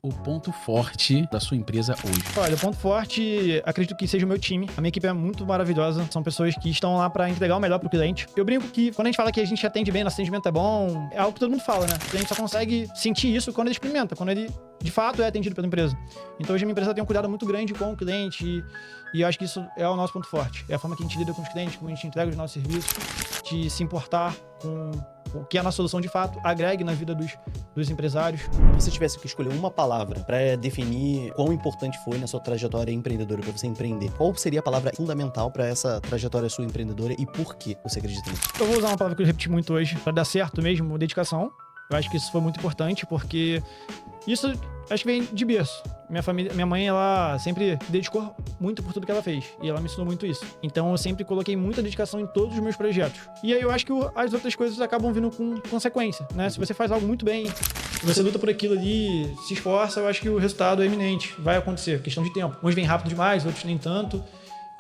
o ponto forte da sua empresa hoje? Olha, o ponto forte, acredito que seja o meu time. A minha equipe é muito maravilhosa. São pessoas que estão lá pra entregar o melhor pro cliente. Eu brinco que quando a gente fala que a gente atende bem, nosso atendimento é bom, é algo que todo mundo fala, né? A gente só consegue sentir isso quando ele experimenta, quando ele de fato é atendido pela empresa. Então hoje a minha empresa tem um cuidado muito grande com o cliente e eu acho que isso é o nosso ponto forte. É a forma que a gente lida com os clientes, como a gente entrega os nossos serviços, de se importar com o que a nossa solução de fato agregue na vida dos empresários. Se você tivesse que escolher uma palavra para definir quão importante foi na sua trajetória empreendedora para você empreender, qual seria a palavra fundamental para essa trajetória sua empreendedora e por que você acredita nisso? Eu vou usar uma palavra que eu repeti muito hoje, para dar certo mesmo, dedicação. Eu acho que isso foi muito importante, porque isso acho que vem de berço. Minha mãe, ela sempre dedicou muito por tudo que ela fez. E ela me ensinou muito isso. Então eu sempre coloquei muita dedicação em todos os meus projetos. E aí eu acho que as outras coisas acabam vindo com consequência, né? Se você faz algo muito bem, você luta por aquilo ali, se esforça, eu acho que o resultado é iminente. Vai acontecer, questão de tempo. Uns vêm rápido demais, outros nem tanto.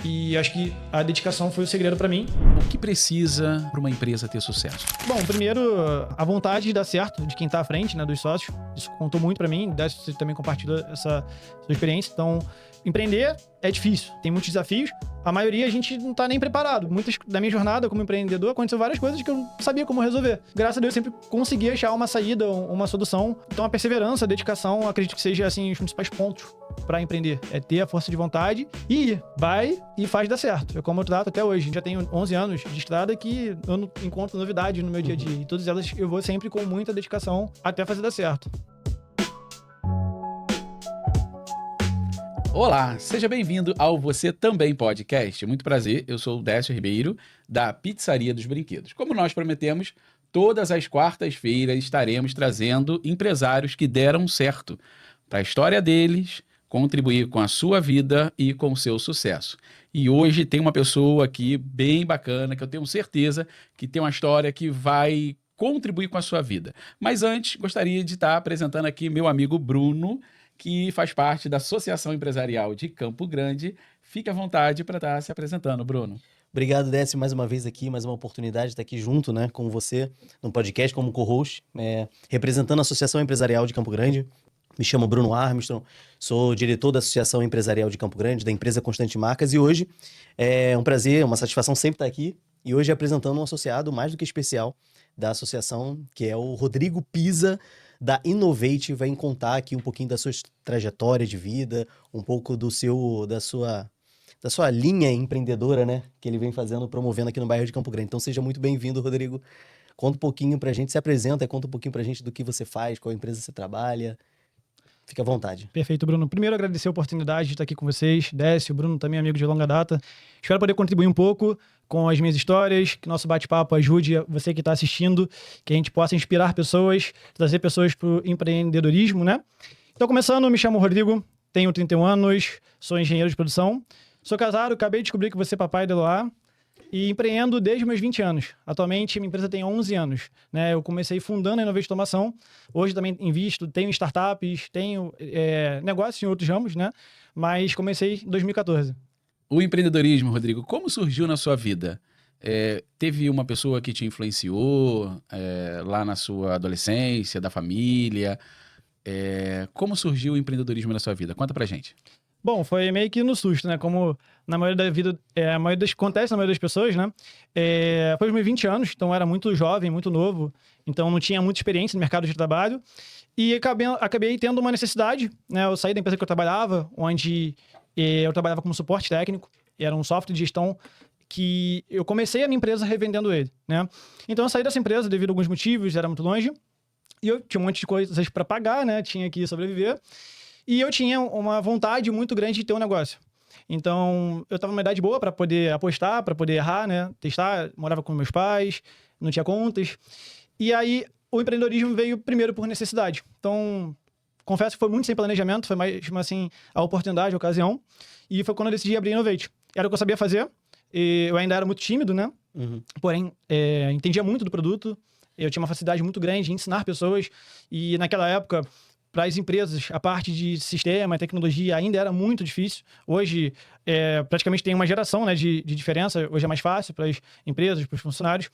E acho que a dedicação foi o segredo para mim. O que precisa para uma empresa ter sucesso? Bom, primeiro, a vontade de dar certo de quem tá à frente, né, dos sócios. Isso contou muito para mim, você também compartilhou essa sua experiência. Então, empreender é difícil, tem muitos desafios. A maioria a gente não tá nem preparado. Muitas da minha jornada como empreendedor aconteceu várias coisas que eu não sabia como resolver. Graças a Deus eu sempre consegui achar uma saída, uma solução. Então a perseverança, a dedicação, acredito que seja assim os principais pontos para empreender. É ter a força de vontade e ir. Vai e faz dar certo. É como eu trato até hoje. Já tenho 11 anos de estrada que eu não encontro novidade no meu dia a dia. E todas elas eu vou sempre com muita dedicação até fazer dar certo. Olá, seja bem-vindo ao Você Também Podcast. Muito prazer, eu sou o Décio Ribeiro, da Pizzaria dos Brinquedos. Como nós prometemos, todas as quartas-feiras estaremos trazendo empresários que deram certo para a história deles, contribuir com a sua vida e com o seu sucesso. E hoje tem uma pessoa aqui bem bacana, que eu tenho certeza que tem uma história que vai contribuir com a sua vida. Mas antes, gostaria de estar apresentando aqui meu amigo Bruno, que faz parte da Associação Empresarial de Campo Grande. Fique à vontade para estar se apresentando, Bruno. Obrigado, Décio, mais uma vez aqui, mais uma oportunidade de estar aqui junto, né, com você, no podcast, como co-host, representando a Associação Empresarial de Campo Grande. Me chamo Bruno Armstrong, sou diretor da Associação Empresarial de Campo Grande, da empresa Constante Marcas, e hoje é um prazer, uma satisfação sempre estar aqui, e hoje apresentando um associado mais do que especial da associação, que é o Rodrigo Pisa, da Innovate. Vai contar aqui um pouquinho da sua trajetória de vida, um pouco da sua linha empreendedora, né, que ele vem fazendo, promovendo aqui no bairro de Campo Grande. Então seja muito bem-vindo, Rodrigo. Conta um pouquinho pra gente, se apresenta, conta um pouquinho pra gente do que você faz, qual empresa você trabalha. Fique à vontade. Perfeito, Bruno. Primeiro, agradecer a oportunidade de estar aqui com vocês. Décio, Bruno, também amigo de longa data. Espero poder contribuir um pouco com as minhas histórias, que nosso bate-papo ajude você que está assistindo, que a gente possa inspirar pessoas, trazer pessoas para o empreendedorismo, né? Então, começando, me chamo Rodrigo, tenho 31 anos, sou engenheiro de produção, sou casado, acabei de descobrir que você é papai de Eloá, e empreendo desde meus 20 anos. Atualmente, minha empresa tem 11 anos. Né? Eu comecei fundando a Innovate Automação. Hoje também invisto, tenho startups, tenho negócios em outros ramos, né? Mas comecei em 2014. O empreendedorismo, Rodrigo, como surgiu na sua vida? Teve uma pessoa que te influenciou lá na sua adolescência, da família? Como surgiu o empreendedorismo na sua vida? Conta pra gente. Bom, foi meio que no susto, né? Como na maioria da vida, acontece na maioria das pessoas, né? Foi os meus 20 anos, então eu era muito jovem, muito novo, então não tinha muita experiência no mercado de trabalho. E acabei tendo uma necessidade, né? Eu saí da empresa que eu trabalhava, onde eu trabalhava como suporte técnico, era um software de gestão que eu comecei a minha empresa revendendo ele, né? Então eu saí dessa empresa devido a alguns motivos, era muito longe, e eu tinha um monte de coisas para pagar, né? Tinha que sobreviver. E eu tinha uma vontade muito grande de ter um negócio. Então, eu estava numa idade boa para poder apostar, para poder errar, né? Testar, morava com meus pais, não tinha contas. E aí, o empreendedorismo veio primeiro por necessidade. Então, confesso que foi muito sem planejamento, foi mais, assim, a oportunidade, a ocasião. E foi quando eu decidi abrir a Innovate. Era o que eu sabia fazer. Eu ainda era muito tímido, né? Uhum. Porém, entendia muito do produto. Eu tinha uma facilidade muito grande em ensinar pessoas. E naquela época, para as empresas, a parte de sistema e tecnologia ainda era muito difícil. Hoje, praticamente tem uma geração, né, de diferença. Hoje é mais fácil para as empresas, para os funcionários.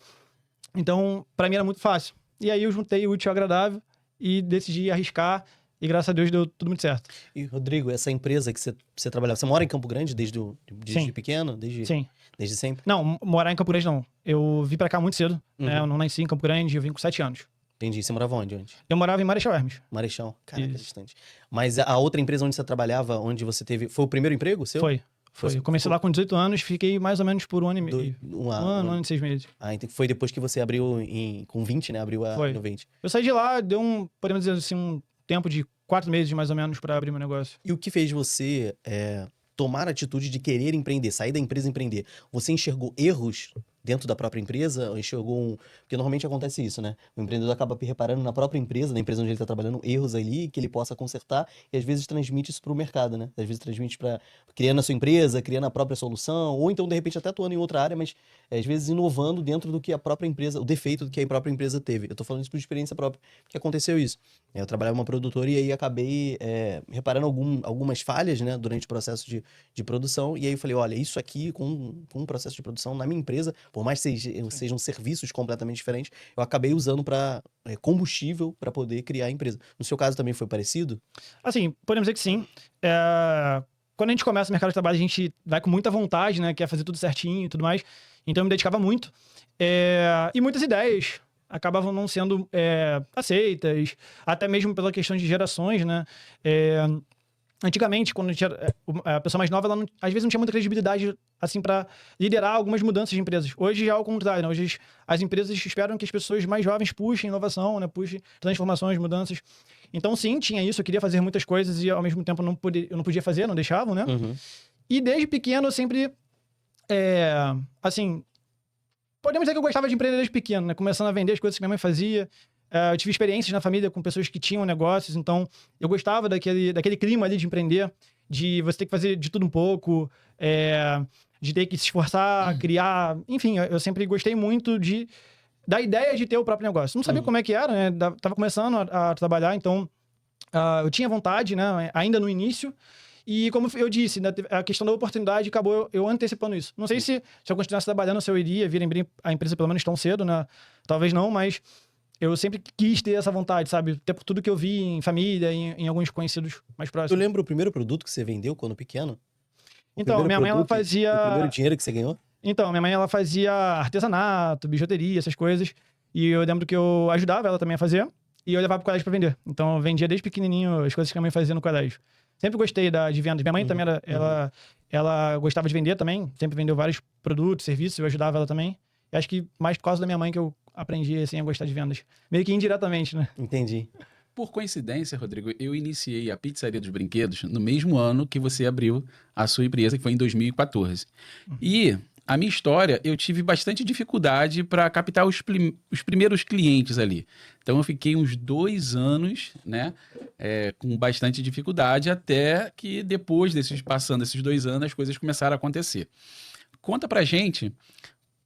Então, para mim era muito fácil. E aí eu juntei o útil ao agradável e decidi arriscar e graças a Deus deu tudo muito certo. E, Rodrigo, essa empresa que você trabalhava, você mora em Campo Grande desde Sim. pequeno? Sim. Desde sempre? Não, morar em Campo Grande não. Eu vim pra cá muito cedo, né? Eu não nasci em Campo Grande, eu vim com 7 anos. Entendi. Você morava onde antes? Eu morava em Marechal Hermes. Marechal. Caraca, Isso. distante. Mas a outra empresa onde você trabalhava, onde você teve... Foi o primeiro emprego seu? Foi. Eu comecei lá com 18 anos, fiquei mais ou menos por um ano e meio. Um ano e 6 meses. Ah, então foi depois que você abriu com 20, né? Abriu no 20. Eu saí de lá, deu podemos dizer assim, um tempo de 4 meses mais ou menos pra abrir meu negócio. E o que fez você tomar a atitude de querer empreender, sair da empresa e empreender? Você enxergou erros dentro da própria empresa? Ou enxergou Porque normalmente acontece isso, né? O empreendedor acaba reparando na própria empresa, na empresa onde ele está trabalhando, erros ali que ele possa consertar e às vezes transmite isso para o mercado, né? Às vezes transmite para criando a sua empresa, criando a própria solução, ou então de repente até atuando em outra área, mas às vezes inovando dentro do que a própria empresa, o defeito do que a própria empresa teve. Eu tô falando isso por experiência própria, que aconteceu isso. Eu trabalhava em uma produtora e aí acabei reparando algumas falhas, né, durante o processo de produção, e aí eu falei, olha, isso aqui com um processo de produção na minha empresa, por mais que sejam serviços completamente diferentes, eu acabei usando para combustível para poder criar a empresa. No seu caso também foi parecido? Assim, podemos dizer que sim. Quando a gente começa o mercado de trabalho, a gente vai com muita vontade, né? Quer fazer tudo certinho e tudo mais. Então eu me dedicava muito. E muitas ideias acabavam não sendo aceitas, até mesmo pela questão de gerações, né? Antigamente, quando a pessoa mais nova, ela às vezes não tinha muita credibilidade assim para liderar algumas mudanças de empresas. Hoje é ao contrário, né? Hoje as empresas esperam que as pessoas mais jovens puxem inovação, né? Puxem transformações, mudanças. Então sim, tinha isso, eu queria fazer muitas coisas e ao mesmo tempo eu não podia fazer, não deixavam, né? E desde pequeno eu sempre, assim, podemos dizer que eu gostava de empreender desde pequeno, né? Começando a vender as coisas que minha mãe fazia. Eu tive experiências na família com pessoas que tinham negócios, então eu gostava daquele clima ali de empreender, de você ter que fazer de tudo um pouco, de ter que se esforçar, criar... Enfim, eu sempre gostei muito da ideia de ter o próprio negócio. Não sabia como é que era, né? Tava começando a trabalhar, então eu tinha vontade, né? Ainda no início. E como eu disse, né, a questão da oportunidade acabou eu antecipando isso. Não sei se eu continuasse trabalhando, se eu iria vir abrir a empresa pelo menos tão cedo, né? Talvez não, mas... Eu sempre quis ter essa vontade, sabe? Até por tudo que eu vi em família, em alguns conhecidos mais próximos. Eu lembro o primeiro produto que você vendeu quando pequeno? Então, minha mãe, ela fazia... O primeiro dinheiro que você ganhou? Então, minha mãe, ela fazia artesanato, bijuteria, essas coisas. E eu lembro que eu ajudava ela também a fazer. E eu levava pro colégio pra vender. Então, eu vendia desde pequenininho as coisas que a minha mãe fazia no colégio. Sempre gostei de vendas. Minha mãe também, ela gostava de vender também. Sempre vendeu vários produtos, serviços. Eu ajudava ela também. E acho que mais por causa da minha mãe que eu aprendi assim, a gostar de vendas. Meio que indiretamente, né? Entendi. Por coincidência, Rodrigo, eu iniciei a Pizzaria dos Brinquedos no mesmo ano que você abriu a sua empresa, que foi em 2014. E a minha história, eu tive bastante dificuldade para captar os primeiros clientes ali. Então, eu fiquei uns 2 anos, né, com bastante dificuldade, até que depois passando esses 2 anos, as coisas começaram a acontecer. Conta pra gente...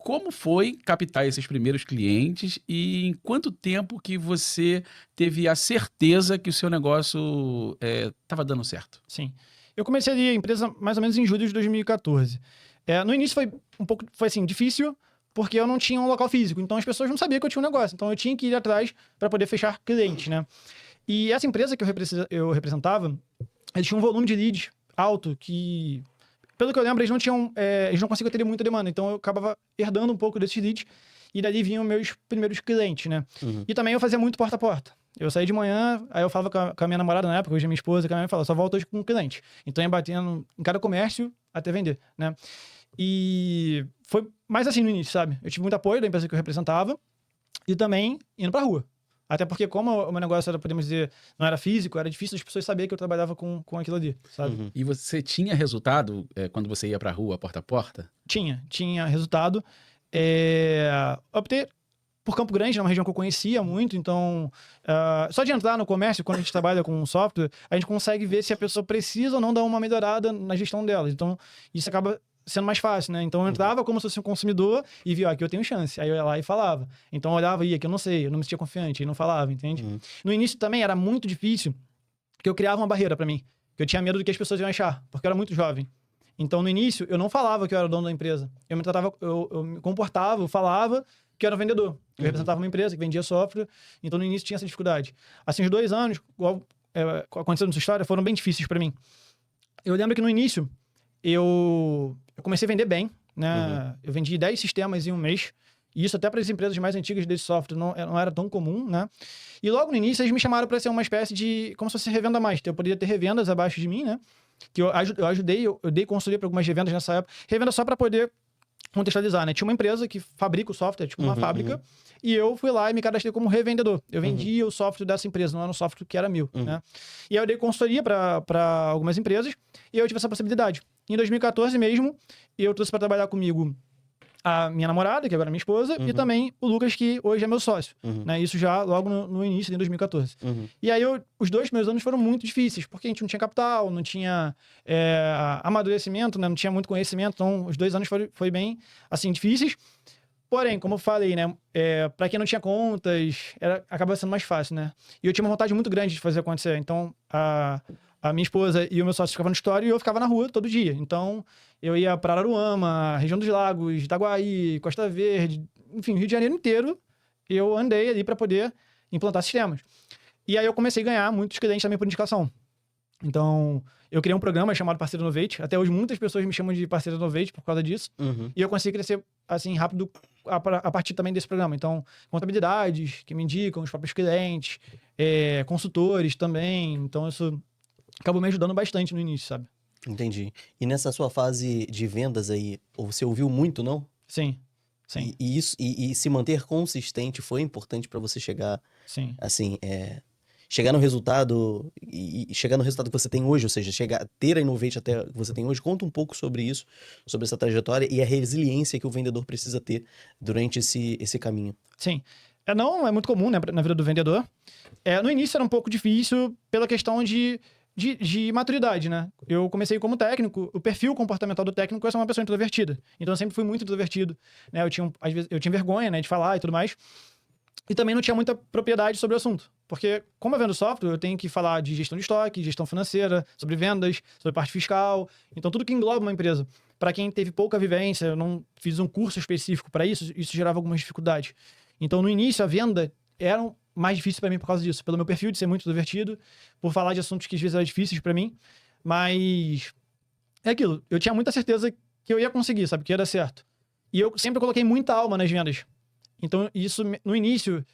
Como foi captar esses primeiros clientes e em quanto tempo que você teve a certeza que o seu negócio estava dando certo? Sim. Eu comecei ali a empresa mais ou menos em julho de 2014. No início foi assim, difícil, porque eu não tinha um local físico. Então as pessoas não sabiam que eu tinha um negócio. Então eu tinha que ir atrás para poder fechar cliente, né? E essa empresa que eu representava, eles tinham um volume de leads alto que... Pelo que eu lembro, eles não conseguiam ter muita demanda. Então, eu acabava herdando um pouco desses leads. E dali vinham meus primeiros clientes, né? E também eu fazia muito porta a porta. Eu saía de manhã, aí eu falava com a minha namorada na época, hoje é minha esposa, que a minha mãe falava, só volta hoje com um cliente. Então, eu ia batendo em cada comércio até vender, né? E foi mais assim no início, sabe? Eu tive muito apoio da empresa que eu representava e também indo pra rua. Até porque, como o meu negócio era, podemos dizer, não era físico, era difícil as pessoas saberem que eu trabalhava com aquilo ali, sabe? E você tinha resultado quando você ia pra rua, porta a porta? Tinha resultado. Optei por Campo Grande, uma região que eu conhecia muito, então, só de entrar no comércio, quando a gente trabalha com software, a gente consegue ver se a pessoa precisa ou não dar uma melhorada na gestão dela. Então, isso acaba sendo mais fácil, né? Então eu entrava como se fosse um consumidor e via, aqui eu tenho chance. Aí eu ia lá e falava. Então eu olhava e aqui eu não me sentia confiante, aí não falava, entende? No início também era muito difícil, porque eu criava uma barreira pra mim. Que eu tinha medo do que as pessoas iam achar, porque eu era muito jovem. Então no início eu não falava que eu era dono da empresa. Eu me comportava, eu falava que eu era um vendedor. Eu representava uma empresa que vendia software, então no início tinha essa dificuldade. Assim, uns 2 anos, igual aconteceram na sua história foram bem difíceis para mim. Eu lembro que no início eu comecei a vender bem, né? Eu vendi 10 sistemas em um mês. E isso até para as empresas mais antigas desse software não era tão comum, né? E logo no início eles me chamaram para ser uma espécie de... como se fosse revenda master. Eu poderia ter revendas abaixo de mim, né? Que eu ajudei, eu dei consultoria para algumas revendas nessa época. Revenda só para poder contextualizar, né? Tinha uma empresa que fabrica o software, tipo uma fábrica, e eu fui lá e me cadastrei como revendedor. Eu vendia o software dessa empresa, não era um software que era meu, né? E aí eu dei consultoria para algumas empresas, e eu tive essa possibilidade. Em 2014 mesmo, eu trouxe para trabalhar comigo a minha namorada, que agora é minha esposa, e também o Lucas, que hoje é meu sócio. Né? Isso já logo no início, em 2014. E aí, os 2 primeiros anos foram muito difíceis, porque a gente não tinha capital, não tinha amadurecimento, né? Não tinha muito conhecimento, então os 2 anos foi bem, assim, difíceis. Porém, como eu falei, né? Para quem não tinha contas, acaba sendo mais fácil, né? E eu tinha uma vontade muito grande de fazer acontecer. Então, a minha esposa e o meu sócio ficavam no escritório e eu ficava na rua todo dia. Então, eu ia para Araruama, região dos Lagos, Itaguaí, Costa Verde, enfim, Rio de Janeiro inteiro. Eu andei ali para poder implantar sistemas. E aí eu comecei a ganhar muitos clientes também por indicação. Então, eu criei um programa chamado Parceiro Innovate. Até hoje, muitas pessoas me chamam de Parceiro Innovate por causa disso. E eu consegui crescer, assim, rápido a partir também desse programa. Então, contabilidades que me indicam, os próprios clientes, consultores também. Então, isso acabou me ajudando bastante no início, sabe? Entendi. E nessa sua fase de vendas aí, você ouviu muito, não? Sim, sim. E se manter consistente foi importante para você chegar, Sim. assim, chegar no resultado e chegar no resultado que você tem hoje, ou seja, ter a Innovate até que você tem hoje. Conta um pouco sobre isso, sobre essa trajetória e a resiliência que o vendedor precisa ter durante esse caminho. Sim. Não é muito comum, né, na vida do vendedor. No início era um pouco difícil pela questão de maturidade, né? Eu comecei como técnico, o perfil comportamental do técnico é ser uma pessoa introvertida. Então eu sempre fui muito introvertido, né? Às vezes eu tinha vergonha, né, de falar e tudo mais. E também não tinha muita propriedade sobre o assunto. Porque, como eu vendo software, eu tenho que falar de gestão de estoque, gestão financeira, sobre vendas, sobre parte fiscal. Então, tudo que engloba uma empresa. Para quem teve pouca vivência, eu não fiz um curso específico para isso gerava algumas dificuldades. Então, no início, a venda era mais difícil para mim por causa disso. Pelo meu perfil de ser muito introvertido, por falar de assuntos que às vezes eram difíceis para mim. Mas é aquilo. Eu tinha muita certeza que eu ia conseguir, sabe? Que ia dar certo. E eu sempre coloquei muita alma nas vendas. Então, isso, no início,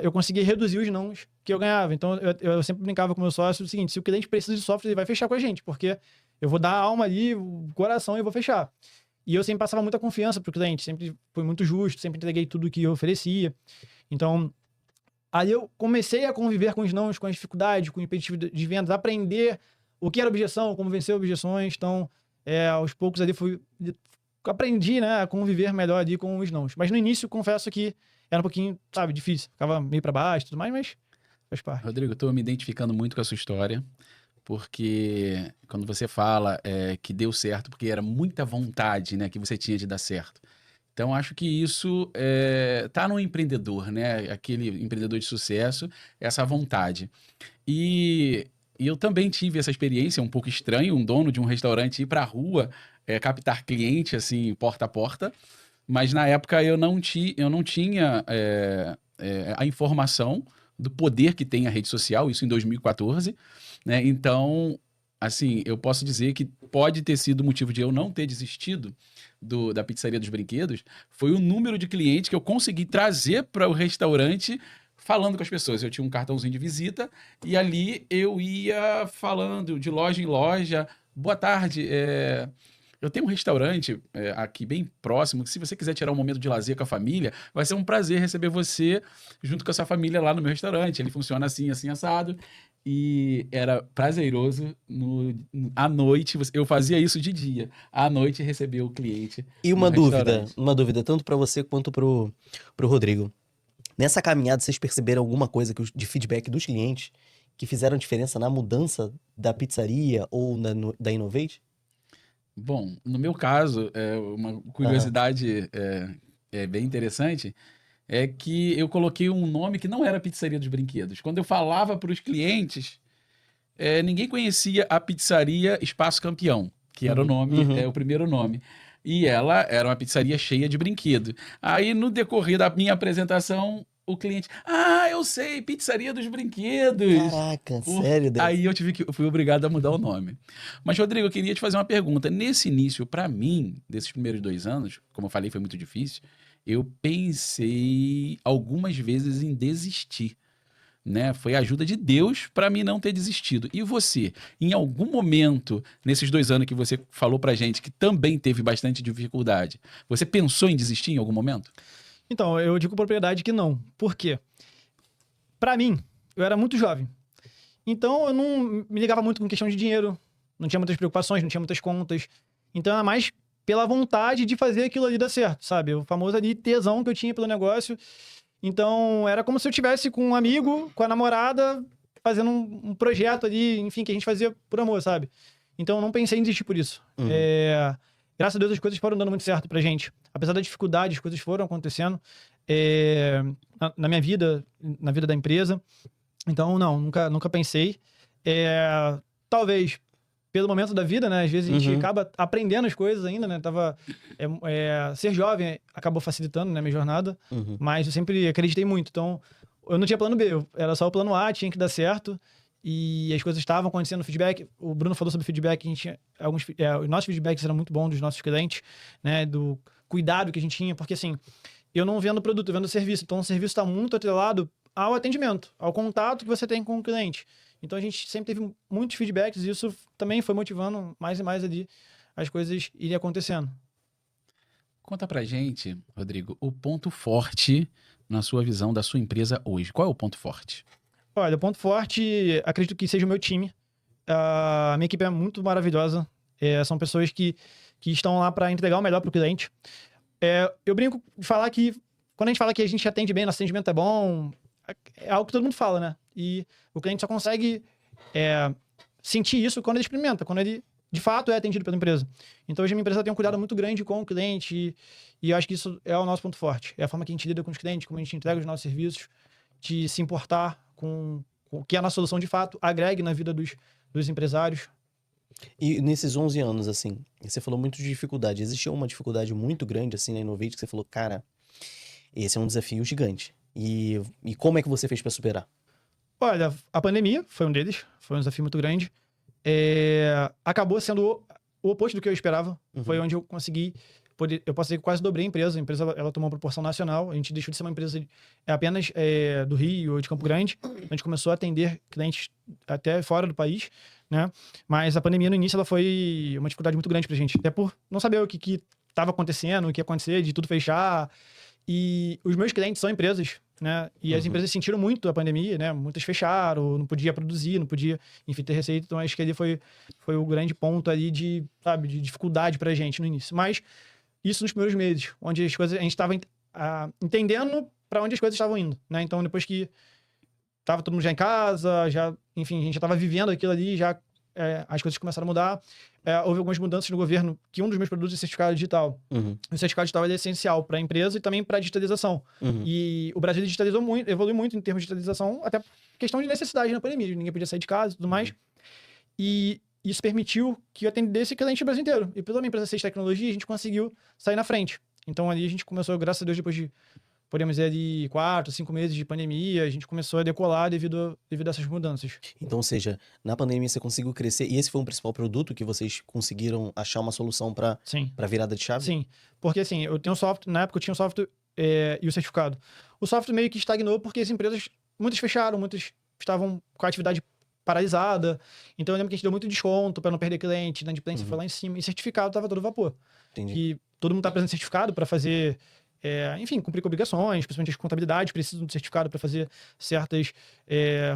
eu consegui reduzir os nãos que eu ganhava. Então, eu sempre brincava com o meu sócio o seguinte: se o cliente precisa de software, ele vai fechar com a gente, porque eu vou dar a alma ali, o coração, e eu vou fechar. E eu sempre passava muita confiança pro cliente, sempre fui muito justo, sempre entreguei tudo que eu oferecia. Então, aí eu comecei a conviver com os nãos, com as dificuldades, com o impeditivo de vendas, aprender o que era objeção, como vencer objeções. Então, aos poucos ali aprendi, né, a conviver melhor ali com os nãos. Mas no início, confesso que era um pouquinho, sabe, difícil. Ficava meio pra baixo e tudo mais, mas faz parte. Rodrigo, eu tô me identificando muito com a sua história, porque quando você fala que deu certo, porque era muita vontade, né, que você tinha de dar certo. Então, acho que isso tá no empreendedor, né? Aquele empreendedor de sucesso, essa vontade. E eu também tive essa experiência um pouco estranha, um dono de um restaurante ir para a rua captar cliente, assim, porta a porta. Mas na época eu não tinha a informação do poder que tem a rede social, isso em 2014, né? Então, assim, eu posso dizer que pode ter sido o motivo de eu não ter desistido da Pizzaria dos Brinquedos, foi o número de clientes que eu consegui trazer para o restaurante falando com as pessoas. Eu tinha um cartãozinho de visita e ali eu ia falando de loja em loja. Boa tarde, eu tenho um restaurante aqui bem próximo, que se você quiser tirar um momento de lazer com a família, vai ser um prazer receber você junto com a sua família lá no meu restaurante. Ele funciona assim, assim, assado. E era prazeroso à noite, eu fazia isso de dia, à noite recebia o cliente. E uma dúvida, tanto para você quanto pro Rodrigo. Nessa caminhada, vocês perceberam alguma coisa de feedback dos clientes que fizeram diferença na mudança da pizzaria ou da Innovate? Bom, no meu caso, uma curiosidade bem interessante é que eu coloquei um nome que não era Pizzaria dos Brinquedos. Quando eu falava para os clientes, ninguém conhecia a Pizzaria Espaço Campeão, que era o nome, o primeiro nome. E ela era uma pizzaria cheia de brinquedo. Aí, no decorrer da minha apresentação, o cliente, eu sei, Pizzaria dos Brinquedos. Caraca, sério, Décio? Aí eu fui obrigado a mudar o nome. Mas, Rodrigo, eu queria te fazer uma pergunta. Nesse início, pra mim, desses primeiros 2 anos, como eu falei, foi muito difícil, eu pensei algumas vezes em desistir, né? Foi a ajuda de Deus pra mim não ter desistido. E você, em algum momento, nesses 2 anos que você falou pra gente que também teve bastante dificuldade, você pensou em desistir em algum momento? Então, eu digo com propriedade que não. Por quê? Pra mim, eu era muito jovem. Então, eu não me ligava muito com questão de dinheiro. Não tinha muitas preocupações, não tinha muitas contas. Então, era mais pela vontade de fazer aquilo ali dar certo, sabe? O famoso ali tesão que eu tinha pelo negócio. Então, era como se eu tivesse com um amigo, com a namorada, fazendo um projeto ali, enfim, que a gente fazia por amor, sabe? Então, eu não pensei em desistir por isso. Uhum. Graças a Deus, as coisas foram dando muito certo pra gente. Apesar da dificuldade, as coisas foram acontecendo na minha vida, na vida da empresa. Então, não, nunca pensei. Talvez pelo momento da vida, né? Às vezes a gente acaba aprendendo as coisas ainda, né? Ser jovem acabou facilitando, né, minha jornada, mas eu sempre acreditei muito. Então, eu não tinha plano B, era só o plano A, tinha que dar certo. E as coisas estavam acontecendo, feedback. O Bruno falou sobre feedback, a gente tinha os nossos feedbacks eram muito bons dos nossos clientes, né? Do cuidado que a gente tinha, porque assim, eu não vendo produto, eu vendo serviço. Então, o serviço está muito atrelado ao atendimento, ao contato que você tem com o cliente. Então, a gente sempre teve muitos feedbacks e isso também foi motivando mais e mais ali as coisas irem acontecendo. Conta pra gente, Rodrigo, o ponto forte na sua visão da sua empresa hoje. Qual é o ponto forte? Olha, o ponto forte, acredito que seja o meu time. A minha equipe é muito maravilhosa. São pessoas que estão lá para entregar o melhor para o cliente. Eu brinco de falar que, quando a gente fala que a gente atende bem, nosso atendimento é bom, é algo que todo mundo fala, né? E o cliente só consegue sentir isso quando ele experimenta, quando ele, de fato, é atendido pela empresa. Então, hoje a minha empresa tem um cuidado muito grande com o cliente e eu acho que isso é o nosso ponto forte. É a forma que a gente lida com os clientes, como a gente entrega os nossos serviços, de se importar com o que a nossa solução, de fato, agregue na vida dos empresários. E nesses 11 anos, assim, você falou muito de dificuldade. Existiu uma dificuldade muito grande, assim, na Innovate, que você falou, cara, esse é um desafio gigante. E como é que você fez para superar? Olha, a pandemia foi um deles, foi um desafio muito grande. Acabou sendo o oposto do que eu esperava. Foi onde eu consegui eu posso dizer que quase dobrei a empresa. A empresa ela tomou uma proporção nacional. A gente deixou de ser uma empresa apenas do Rio ou de Campo Grande. A gente começou a atender clientes até fora do país, né? Mas a pandemia no início ela foi uma dificuldade muito grande pra gente. Até por não saber o que estava acontecendo, o que ia acontecer, de tudo fechar. E os meus clientes são empresas, né? E as empresas sentiram muito a pandemia, né? Muitas fecharam, não podia produzir, não podia, enfim, ter receita. Então, acho que ali foi o grande ponto ali de dificuldade pra gente no início. Mas isso nos primeiros meses, onde as coisas, a gente estava entendendo para onde as coisas estavam indo, né? Então, depois que estava todo mundo já em casa, enfim, a gente já estava vivendo aquilo ali, as coisas começaram a mudar. Houve algumas mudanças no governo, que um dos meus produtos é certificado digital. O certificado digital é essencial para a empresa e também para a digitalização. E o Brasil digitalizou muito, evoluiu muito em termos de digitalização, até por questão de necessidade na pandemia. Ninguém podia sair de casa e tudo mais. E isso permitiu que eu atendesse cliente no Brasil inteiro. E pela minha empresa ser de tecnologia, a gente conseguiu sair na frente. Então, ali a gente começou, graças a Deus, depois de, podemos dizer, ali 4, 5 meses de pandemia, a gente começou a decolar devido a essas mudanças. Então, ou seja, na pandemia você conseguiu crescer e esse foi o principal produto que vocês conseguiram achar uma solução para virada de chave? Sim, porque assim, eu tenho um software, na época eu tinha um software e o certificado. O software meio que estagnou porque as empresas, muitas fecharam, muitas estavam com a atividade paralisada. Então eu lembro que a gente deu muito desconto para não perder cliente, a inadimplência foi lá em cima e certificado estava todo vapor. Entendi. E todo mundo tá precisando de certificado para fazer, enfim, cumprir com obrigações, principalmente as contabilidades precisam de certificado para fazer certas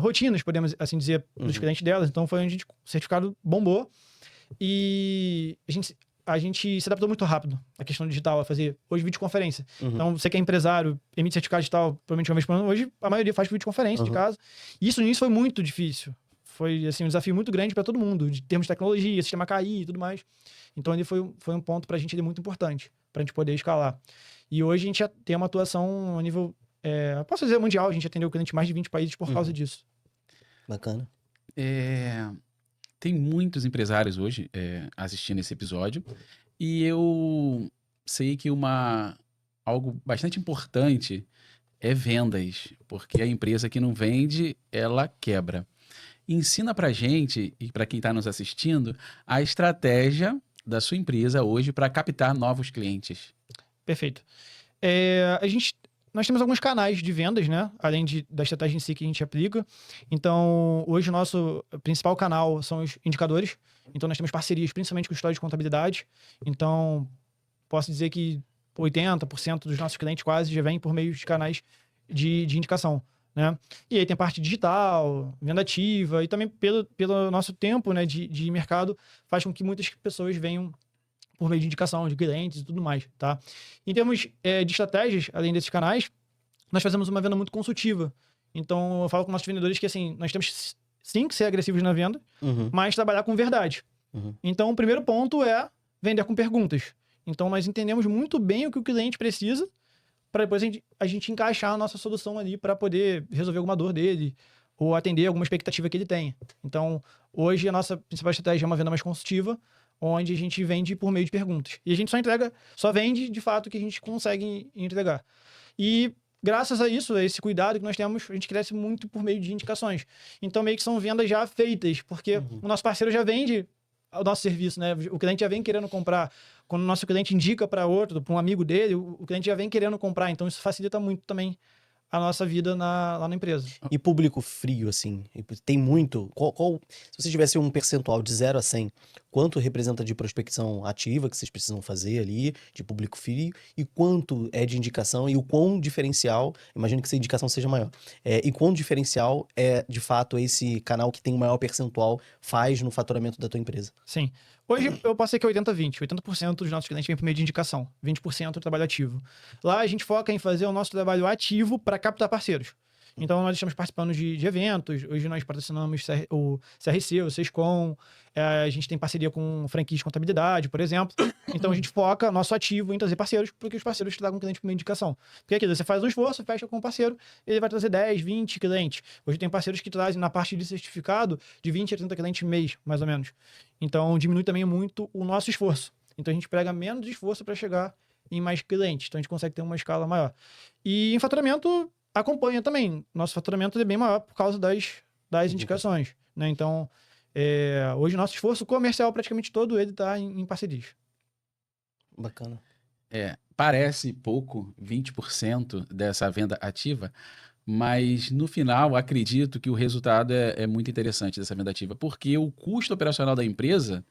rotinas, podemos assim dizer, dos clientes delas. Então foi onde o certificado bombou e a gente se adaptou muito rápido à questão digital, a fazer hoje videoconferência. Então, você que é empresário, emite certificado digital provavelmente uma vez por ano, hoje a maioria faz videoconferência de casa. E isso no início foi muito difícil. Foi assim, um desafio muito grande para todo mundo, de termos de tecnologia, sistema cair e tudo mais. Então, ele foi um ponto para a gente muito importante, para a gente poder escalar. E hoje a gente já tem uma atuação a nível, posso dizer, mundial. A gente atendeu clientes em mais de 20 países por causa disso. Bacana. Tem muitos empresários hoje assistindo esse episódio e eu sei que algo bastante importante é vendas, porque a empresa que não vende, ela quebra. Ensina pra gente e para quem está nos assistindo a estratégia da sua empresa hoje para captar novos clientes. Perfeito. Nós temos alguns canais de vendas, né? Além da estratégia em si que a gente aplica. Então, hoje o nosso principal canal são os indicadores. Então, nós temos parcerias principalmente com o escritório de contabilidade. Então, posso dizer que 80% dos nossos clientes quase já vêm por meio de canais de indicação, né? E aí tem a parte digital, venda ativa e também pelo nosso tempo, né, de mercado faz com que muitas pessoas venham por meio de indicação de clientes e tudo mais, tá? Em termos de estratégias, além desses canais, nós fazemos uma venda muito consultiva. Então, eu falo com nossos vendedores que, assim, nós temos sim que ser agressivos na venda, mas trabalhar com verdade. Então, o primeiro ponto é vender com perguntas. Então, nós entendemos muito bem o que o cliente precisa para depois a gente encaixar a nossa solução ali para poder resolver alguma dor dele ou atender alguma expectativa que ele tenha. Então, hoje a nossa principal estratégia é uma venda mais consultiva, onde a gente vende por meio de perguntas. E a gente só vende de fato o que a gente consegue entregar. E graças a isso, a esse cuidado que nós temos, a gente cresce muito por meio de indicações. Então, meio que são vendas já feitas, porque o nosso parceiro já vende o nosso serviço, né? O cliente já vem querendo comprar. Quando o nosso cliente indica para outro, para um amigo dele, o cliente já vem querendo comprar. Então, isso facilita muito também a nossa vida lá na empresa. E público frio, assim, tem muito? Se você tivesse um percentual de 0 a 100, quanto representa de prospecção ativa que vocês precisam fazer ali, de público frio, e quanto é de indicação, e o quão diferencial, imagino que essa indicação seja maior, e quão diferencial é, de fato, esse canal que tem o maior percentual faz no faturamento da tua empresa? Sim. Hoje eu passei que é 80-20. 80% dos nossos clientes vêm por meio de indicação, 20% do trabalho ativo. Lá a gente foca em fazer o nosso trabalho ativo para captar parceiros. Então, nós estamos participando de eventos. Hoje nós patrocinamos o CRC, o Sescom. A gente tem parceria com franquias de contabilidade, por exemplo. Então, a gente foca nosso ativo em trazer parceiros, porque os parceiros tragam cliente por meio de indicação. Porque aqui, você faz um esforço, fecha com um parceiro, ele vai trazer 10, 20 clientes. Hoje tem parceiros que trazem, na parte de certificado, de 20 a 30 clientes mês, mais ou menos. Então, diminui também muito o nosso esforço. Então, a gente prega menos esforço para chegar em mais clientes. Então, a gente consegue ter uma escala maior. E em faturamento, acompanha também. Nosso faturamento é bem maior por causa das indicações, né? Então, hoje nosso esforço comercial praticamente todo ele está em parcerias. Bacana. Parece pouco, 20% dessa venda ativa, mas no final acredito que o resultado é muito interessante dessa venda ativa, porque o custo operacional da empresa,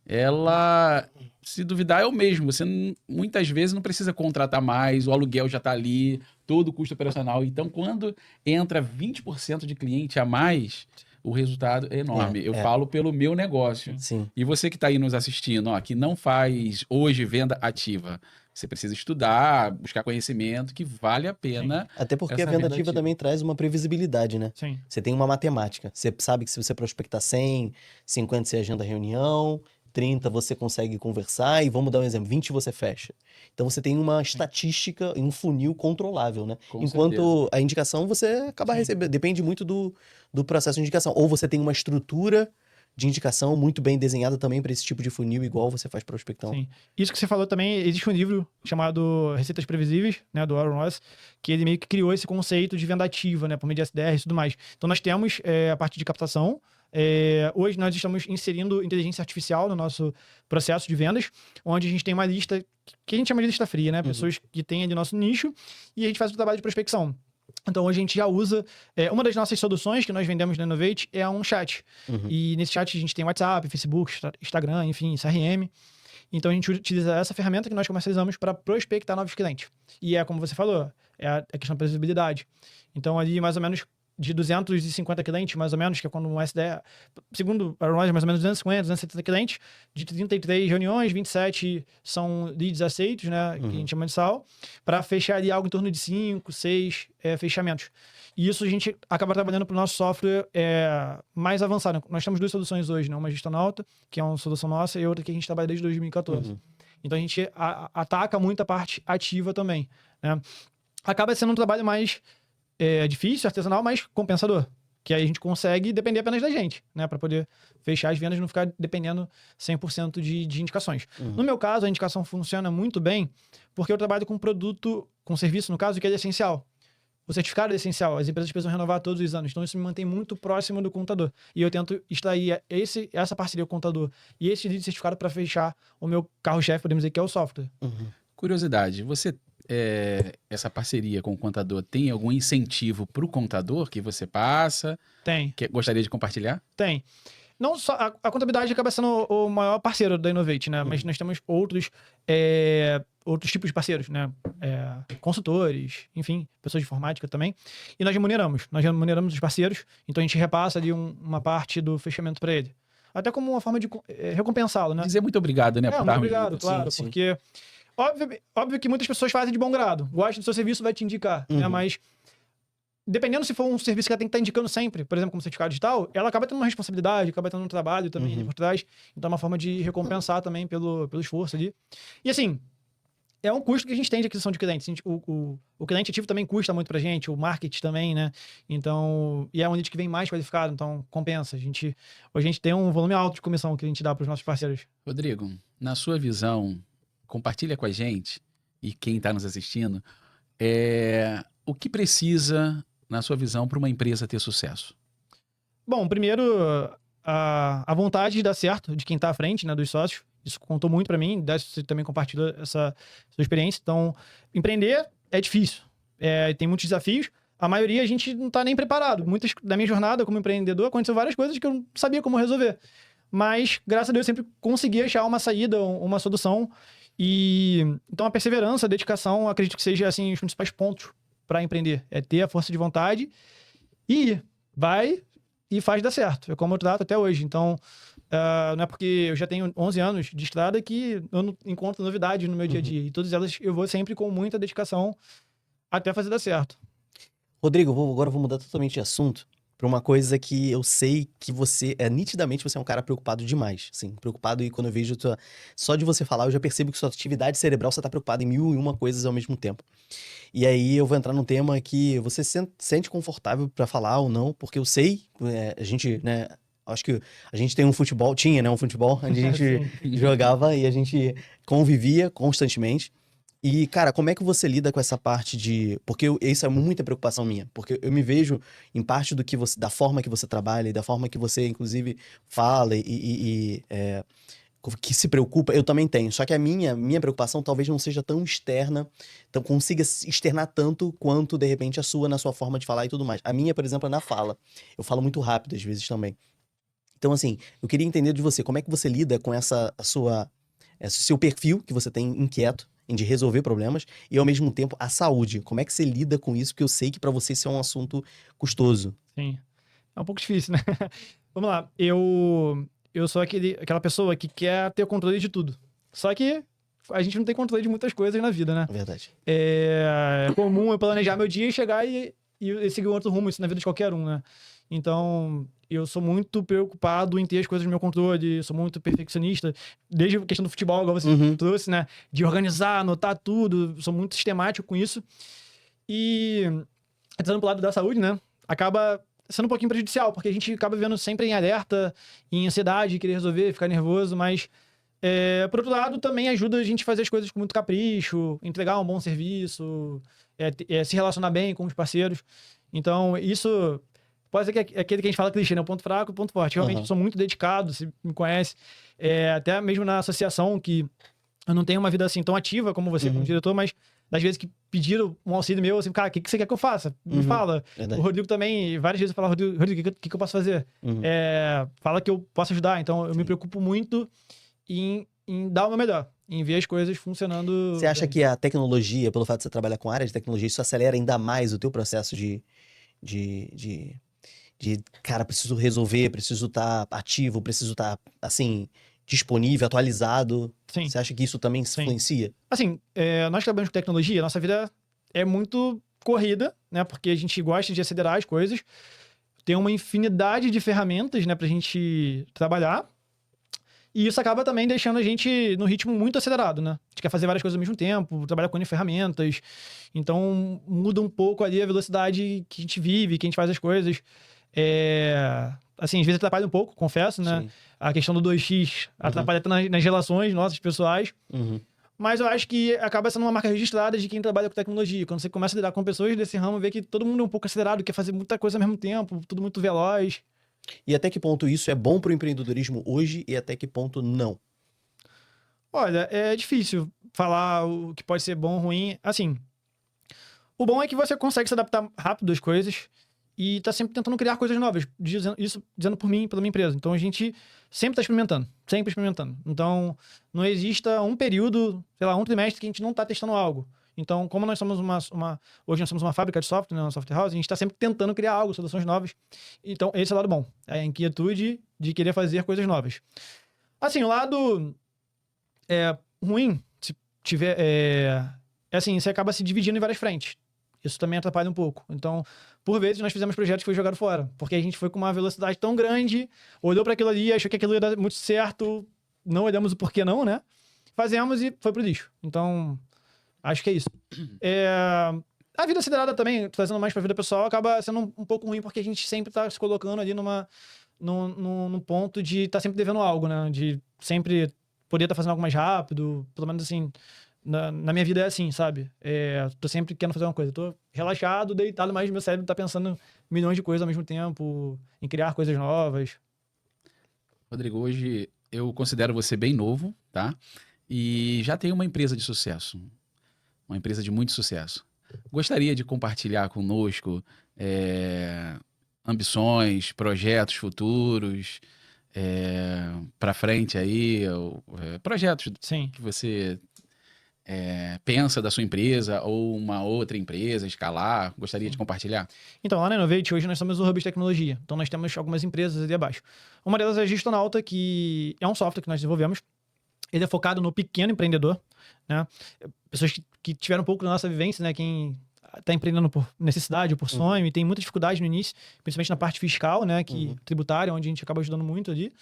ela, se duvidar, é o mesmo. Você muitas vezes não precisa contratar mais, o aluguel já está ali, todo o custo operacional. Então, quando entra 20% de cliente a mais, o resultado é enorme. Eu falo pelo meu negócio. Sim. E você que está aí nos assistindo, que não faz hoje venda ativa, você precisa estudar, buscar conhecimento, que vale a pena. Até porque essa a venda venda ativa ativa também traz uma previsibilidade, né? Sim. Você tem uma matemática. Você sabe que se você prospectar 100, 50 você agenda reunião, 30 você consegue conversar e vamos dar um exemplo, 20 você fecha. Então você tem uma estatística e um funil controlável, né? Com Enquanto certeza. a indicação você acaba recebendo, depende muito do processo de indicação. Ou você tem uma estrutura de indicação muito bem desenhada também para esse tipo de funil, igual você faz prospectão. Sim. Isso que você falou também, existe um livro chamado Receitas Previsíveis, né, do Aaron Ross, que ele meio que criou esse conceito de venda ativa, né, por meio de SDR e tudo mais. Então nós temos a parte de captação. Hoje nós estamos inserindo inteligência artificial no nosso processo de vendas, onde a gente tem uma lista que a gente chama de lista fria, né? Pessoas que têm ali nosso nicho, e a gente faz o trabalho de prospecção. Então, hoje a gente já usa... uma das nossas soluções que nós vendemos na Innovate é um chat. E nesse chat a gente tem WhatsApp, Facebook, Instagram, enfim, CRM. Então, a gente utiliza essa ferramenta que nós comercializamos para prospectar novos clientes. E como você falou, é a questão da previsibilidade. Então, ali, mais ou menos, de 250 clientes, mais ou menos, que é quando um SDR... Segundo a mais ou menos 250, 270 clientes, de 33 reuniões, 27 são leads aceitos, né, que a gente chama mensal, para fechar ali algo em torno de 5, 6 fechamentos. E isso a gente acaba trabalhando para o nosso software mais avançado. Nós temos duas soluções hoje, né? Uma Gestonauta, que é uma solução nossa, e outra que a gente trabalha desde 2014. Então a gente ataca muito a parte ativa também, né? Acaba sendo um trabalho mais difícil, artesanal, mas compensador. Que aí a gente consegue depender apenas da gente, né? Para poder fechar as vendas e não ficar dependendo 100% de indicações. No meu caso, a indicação funciona muito bem porque eu trabalho com produto, com serviço, no caso, que é essencial. o certificado é essencial. As empresas precisam renovar todos os anos. Então, isso me mantém muito próximo do contador. E eu tento extrair essa parceria com o contador e esse tipo de certificado para fechar o meu carro-chefe, podemos dizer, que é o software. Curiosidade, essa parceria com o contador tem algum incentivo para o contador que você passa? Tem. Que gostaria de compartilhar? Tem. Não só a contabilidade acaba sendo o maior parceiro da Innovate, né? Mas nós temos outros tipos de parceiros, né? Consultores, enfim, pessoas de informática também. E nós remuneramos os parceiros, então a gente repassa ali uma parte do fechamento para ele. Até como uma forma de recompensá-lo, né? Dizer muito obrigado, né? Muito obrigado, claro, sim. porque óbvio que muitas pessoas fazem de bom grado. Gosta do seu serviço, vai te indicar, né? Mas dependendo se for um serviço que ela tem que estar indicando sempre, por exemplo, como certificado digital, ela acaba tendo uma responsabilidade, acaba tendo um trabalho também ali por trás. Então é uma forma de recompensar também pelo esforço ali. E assim, é um custo que a gente tem de aquisição de clientes. O cliente ativo também custa muito pra gente, o marketing também, né? Então, e é um nicho que vem mais qualificado, então compensa. Hoje a gente tem um volume alto de comissão que a gente dá para os nossos parceiros. Rodrigo, na sua visão, compartilha com a gente e quem está nos assistindo, o que precisa, na sua visão, para uma empresa ter sucesso? Bom, primeiro, a vontade de dar certo de quem está à frente, né, dos sócios. Isso contou muito para mim, você também compartilhou essa sua experiência. Então, empreender é difícil, tem muitos desafios. A maioria a gente não está nem preparado. Muitas da minha jornada como empreendedor aconteceu várias coisas que eu não sabia como resolver. Mas, graças a Deus, eu sempre consegui achar uma saída, uma solução. Então, a perseverança, a dedicação, acredito que seja assim, os principais pontos para empreender. É ter a força de vontade e vai e faz dar certo. É como eu trato até hoje. Então, não é porque eu já tenho 11 anos de estrada que eu não encontro novidades no meu dia a dia. E todas elas eu vou sempre com muita dedicação até fazer dar certo. Rodrigo, agora eu vou mudar totalmente de assunto para uma coisa que eu sei que nitidamente você é um cara preocupado demais, assim, preocupado, e quando eu vejo só de você falar, eu já percebo que sua atividade cerebral, você tá preocupado em 1001 coisas ao mesmo tempo. E aí eu vou entrar num tema que você sente confortável para falar ou não, porque eu sei, a gente, né, acho que a gente tem um futebol, tinha, né, um futebol, onde a gente jogava e a gente convivia constantemente. E, cara, como é que você lida com essa parte de... Porque isso é muita preocupação minha. Porque eu me vejo em parte da forma que você trabalha e da forma que você, inclusive, fala que se preocupa, eu também tenho. Só que a minha preocupação talvez não seja tão externa, então consiga externar tanto quanto, de repente, a sua na sua forma de falar e tudo mais. A minha, por exemplo, é na fala. Eu falo muito rápido, às vezes, também. Então, assim, eu queria entender de você, como é que você lida com seu perfil que você tem inquieto, de resolver problemas, e ao mesmo tempo a saúde. Como é que você lida com isso? Porque eu sei que para você isso é um assunto custoso. Sim. É um pouco difícil, né? Vamos lá. Eu sou aquela pessoa que quer ter controle de tudo. Só que a gente não tem controle de muitas coisas na vida, né? Verdade. É comum eu planejar meu dia e chegar e seguir um outro rumo, isso na vida de qualquer um, né? Então, eu sou muito preocupado em ter as coisas no meu controle, sou muito perfeccionista, desde a questão do futebol, igual você trouxe, né? De organizar, anotar tudo, sou muito sistemático com isso. E, entrando pro lado da saúde, né? Acaba sendo um pouquinho prejudicial, porque a gente acaba vivendo sempre em alerta, em ansiedade, querer resolver, ficar nervoso, mas... por outro lado, também ajuda a gente a fazer as coisas com muito capricho, entregar um bom serviço, se relacionar bem com os parceiros. Então, isso... Pode ser que é aquele que a gente fala clichê, né? O ponto fraco e o ponto forte. Realmente, eu sou muito dedicado, você me conhece. Até mesmo na associação, que eu não tenho uma vida assim tão ativa como você, como diretor, mas das vezes que pediram um auxílio meu, assim, cara, o que você quer que eu faça? Me fala. Verdade. O Rodrigo também, várias vezes eu falo, Rodrigo, o que eu posso fazer? Fala que eu posso ajudar. Então, eu me preocupo muito em dar o meu melhor, em ver as coisas funcionando. Você acha que a tecnologia, pelo fato de você trabalhar com área de tecnologia, isso acelera ainda mais o teu processo de cara, preciso resolver, preciso estar ativo, preciso estar, assim, disponível, atualizado? Sim. Você acha que isso também influencia? Assim, nós trabalhamos com tecnologia, nossa vida é muito corrida, né? Porque a gente gosta de acelerar as coisas. Tem uma infinidade de ferramentas, né, pra gente trabalhar. E isso acaba também deixando a gente no ritmo muito acelerado, né? A gente quer fazer várias coisas ao mesmo tempo, trabalhar com ferramentas. Então, muda um pouco ali a velocidade que a gente vive, que a gente faz as coisas. Assim, às vezes atrapalha um pouco, confesso, né? Sim. A questão do 2x atrapalha até nas relações nossas pessoais. Mas eu acho que acaba sendo uma marca registrada de quem trabalha com tecnologia. Quando você começa a lidar com pessoas desse ramo, vê que todo mundo é um pouco acelerado, quer fazer muita coisa ao mesmo tempo, tudo muito veloz. E até que ponto isso é bom pro empreendedorismo hoje e até que ponto não? Olha, é difícil falar o que pode ser bom ou ruim. Assim, o bom é que você consegue se adaptar rápido às coisas e tá sempre tentando criar coisas novas. Isso dizendo por mim, pela minha empresa. Então a gente sempre tá experimentando, sempre experimentando. Então não exista um período, sei lá, um trimestre que a gente não tá testando algo. Então, como nós somos hoje nós somos uma fábrica de software, né, uma software house, a gente está sempre tentando criar algo, soluções novas. Então, esse é o lado bom. É a inquietude de querer fazer coisas novas. Assim, o lado ruim, se tiver, assim, você acaba se dividindo em várias frentes. Isso também atrapalha um pouco. Então, por vezes, nós fizemos projetos que foi jogado fora, porque a gente foi com uma velocidade tão grande, olhou para aquilo ali, achou que aquilo ia dar muito certo, não olhamos o porquê não, né? Fazemos e foi pro lixo. Então, acho que é isso. A vida acelerada também, trazendo mais pra vida pessoal, acaba sendo um pouco ruim, porque a gente sempre tá se colocando ali num ponto de estar sempre devendo algo, né? De sempre poder estar fazendo algo mais rápido, pelo menos assim, na minha vida é assim, sabe? Tô sempre querendo fazer uma coisa. Tô relaxado, deitado, mas meu cérebro tá pensando milhões de coisas ao mesmo tempo, em criar coisas novas. Rodrigo, hoje eu considero você bem novo, tá? E já tem uma empresa de sucesso, uma empresa de muito sucesso. Gostaria de compartilhar conosco ambições, projetos futuros, para frente aí, projetos Sim. que você pensa da sua empresa ou uma outra empresa, escalar. Gostaria de compartilhar? Então, lá na Innovate, hoje nós somos o Hub de Tecnologia. Então, nós temos algumas empresas ali abaixo. Uma delas é a Gestonauta, que é um software que nós desenvolvemos. Ele é focado no pequeno empreendedor, né? Pessoas que tiveram um pouco da nossa vivência, né? Quem está empreendendo por necessidade ou por sonho e tem muita dificuldade no início, principalmente na parte fiscal, né? Tributária, onde a gente acaba ajudando muito ali.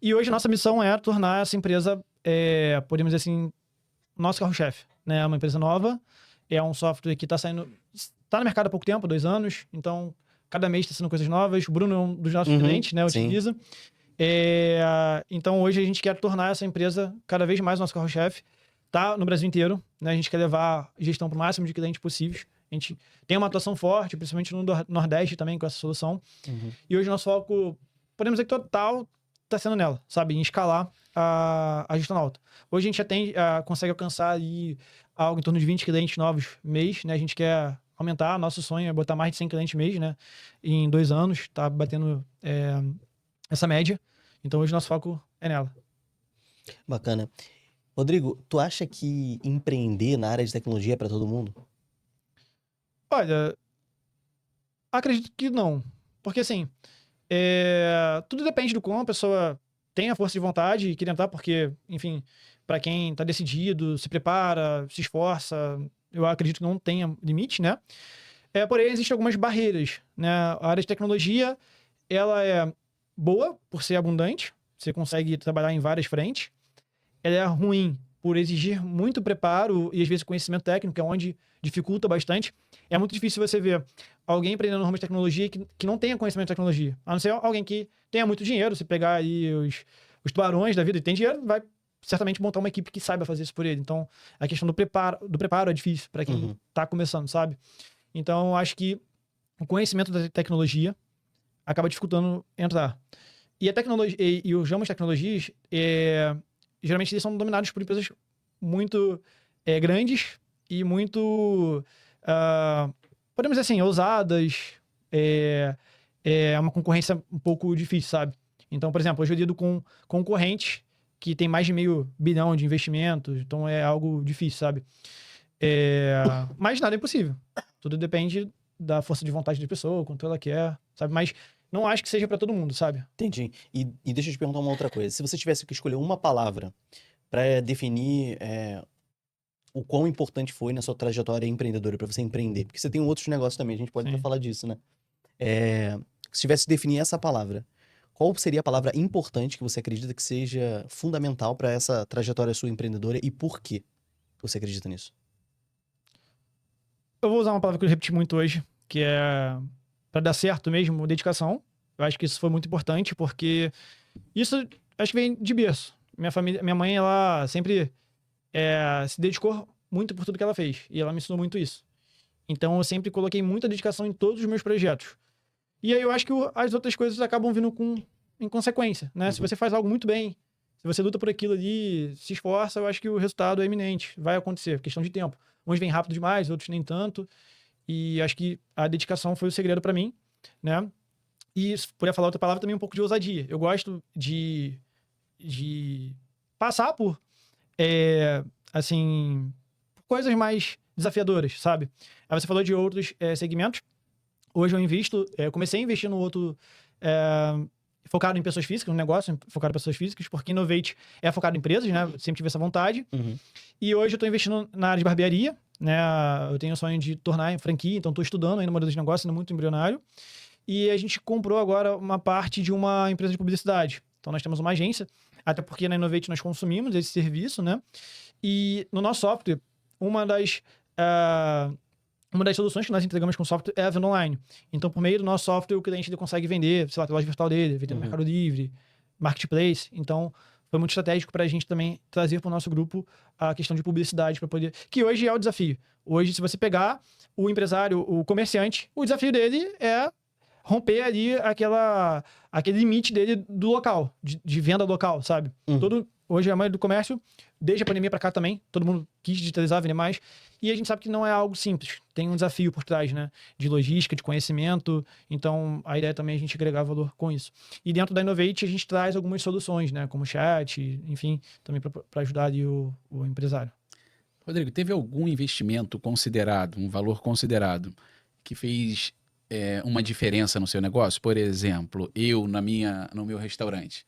E hoje a nossa missão é tornar essa empresa, podemos dizer assim, nosso carro-chefe, né? É uma empresa nova, é um software que está no mercado há pouco tempo, 2 anos, então cada mês está sendo coisas novas. O Bruno é um dos nossos clientes, né? Utiliza. Então hoje a gente quer tornar essa empresa cada vez mais nosso carro-chefe. Tá no Brasil inteiro, né? A gente quer levar gestão para o máximo de clientes possíveis. A gente tem uma atuação forte, principalmente no Nordeste também, com essa solução. E hoje o nosso foco, podemos dizer que total, está sendo nela, sabe? Em escalar a Gestonauta. Hoje a gente consegue alcançar aí algo em torno de 20 clientes novos mês, né? A gente quer aumentar, nosso sonho é botar mais de 100 clientes mês, né? Em 2 anos, tá batendo essa média. Então hoje o nosso foco é nela. Bacana. Rodrigo, tu acha que empreender na área de tecnologia é para todo mundo? Olha, acredito que não. Porque assim, tudo depende do como a pessoa tem a força de vontade e quer tentar, porque, enfim, para quem tá decidido, se prepara, se esforça, eu acredito que não tenha limite, né? Porém, existem algumas barreiras, né? A área de tecnologia, ela é boa por ser abundante, você consegue trabalhar em várias frentes. Ela é ruim por exigir muito preparo e, às vezes, conhecimento técnico, que é onde dificulta bastante. É muito difícil você ver alguém empreendendo no ramo de tecnologia que não tenha conhecimento de tecnologia. A não ser alguém que tenha muito dinheiro. Se pegar aí os tubarões da vida e tem dinheiro, vai certamente montar uma equipe que saiba fazer isso por ele. Então, a questão do preparo é difícil para quem está começando, sabe? Então, eu acho que o conhecimento da tecnologia acaba dificultando entrar. E a tecnologia e os ramos de tecnologias, geralmente eles são dominados por empresas muito grandes e muito, podemos dizer assim, ousadas. É uma concorrência um pouco difícil, sabe? Então, por exemplo, hoje eu lido com concorrentes que tem mais de $500 milhão de investimentos, então é algo difícil, sabe? Mas nada é impossível. Tudo depende da força de vontade da pessoa, quanto ela quer, sabe? Mas não acho que seja para todo mundo, sabe? Entendi. E deixa eu te perguntar uma outra coisa. Se você tivesse que escolher uma palavra para definir o quão importante foi na sua trajetória empreendedora para você empreender, porque você tem outros negócios também, a gente pode até falar disso, né? Se tivesse que definir essa palavra, qual seria a palavra importante que você acredita que seja fundamental para essa trajetória sua empreendedora e por que você acredita nisso? Eu vou usar uma palavra que eu repeti muito hoje, que é para dar certo mesmo, dedicação. Eu acho que isso foi muito importante, porque isso acho que vem de berço. Minha mãe, ela sempre se dedicou muito por tudo que ela fez. E ela me ensinou muito isso. Então, eu sempre coloquei muita dedicação em todos os meus projetos. E aí, eu acho que as outras coisas acabam vindo em consequência, né? Se você faz algo muito bem, se você luta por aquilo ali, se esforça, eu acho que o resultado é iminente. Vai acontecer, questão de tempo. Uns vêm rápido demais, outros nem tanto. E acho que a dedicação foi o segredo para mim, né? E, poderia falar outra palavra, também um pouco de ousadia. Eu gosto de passar por, assim, coisas mais desafiadoras, sabe? Aí você falou de outros segmentos. Hoje eu comecei a investir no outro, focado em pessoas físicas, um negócio focado em pessoas físicas, porque Innovate é focado em empresas, né? Eu sempre tive essa vontade. E hoje eu tô investindo na área de barbearia, né? Eu tenho o sonho de tornar em franquia, então tô estudando ainda no modelo de negócio, ainda muito embrionário. E a gente comprou agora uma parte de uma empresa de publicidade. Então nós temos uma agência, até porque na Innovate nós consumimos esse serviço, né? E no nosso software, uma das soluções que nós entregamos com o software é a venda online. Então, por meio do nosso software, o cliente ele consegue vender, sei lá, a loja virtual dele, vender no Mercado Livre, Marketplace. Então, foi muito estratégico para a gente também trazer para o nosso grupo a questão de publicidade para poder... Que hoje é o desafio. Hoje, se você pegar o empresário, o comerciante, o desafio dele é romper ali aquele limite dele do local, de venda local, sabe? Hoje, a maioria do comércio, desde a pandemia para cá também, todo mundo quis digitalizar, vender mais. E a gente sabe que não é algo simples. Tem um desafio por trás, né? De logística, de conhecimento. Então, a ideia também é a gente agregar valor com isso. E dentro da Innovate, a gente traz algumas soluções, né? Como chat, enfim, também para ajudar ali o empresário. Rodrigo, teve algum investimento considerado, um valor considerado, que fez uma diferença no seu negócio? Por exemplo, no meu restaurante,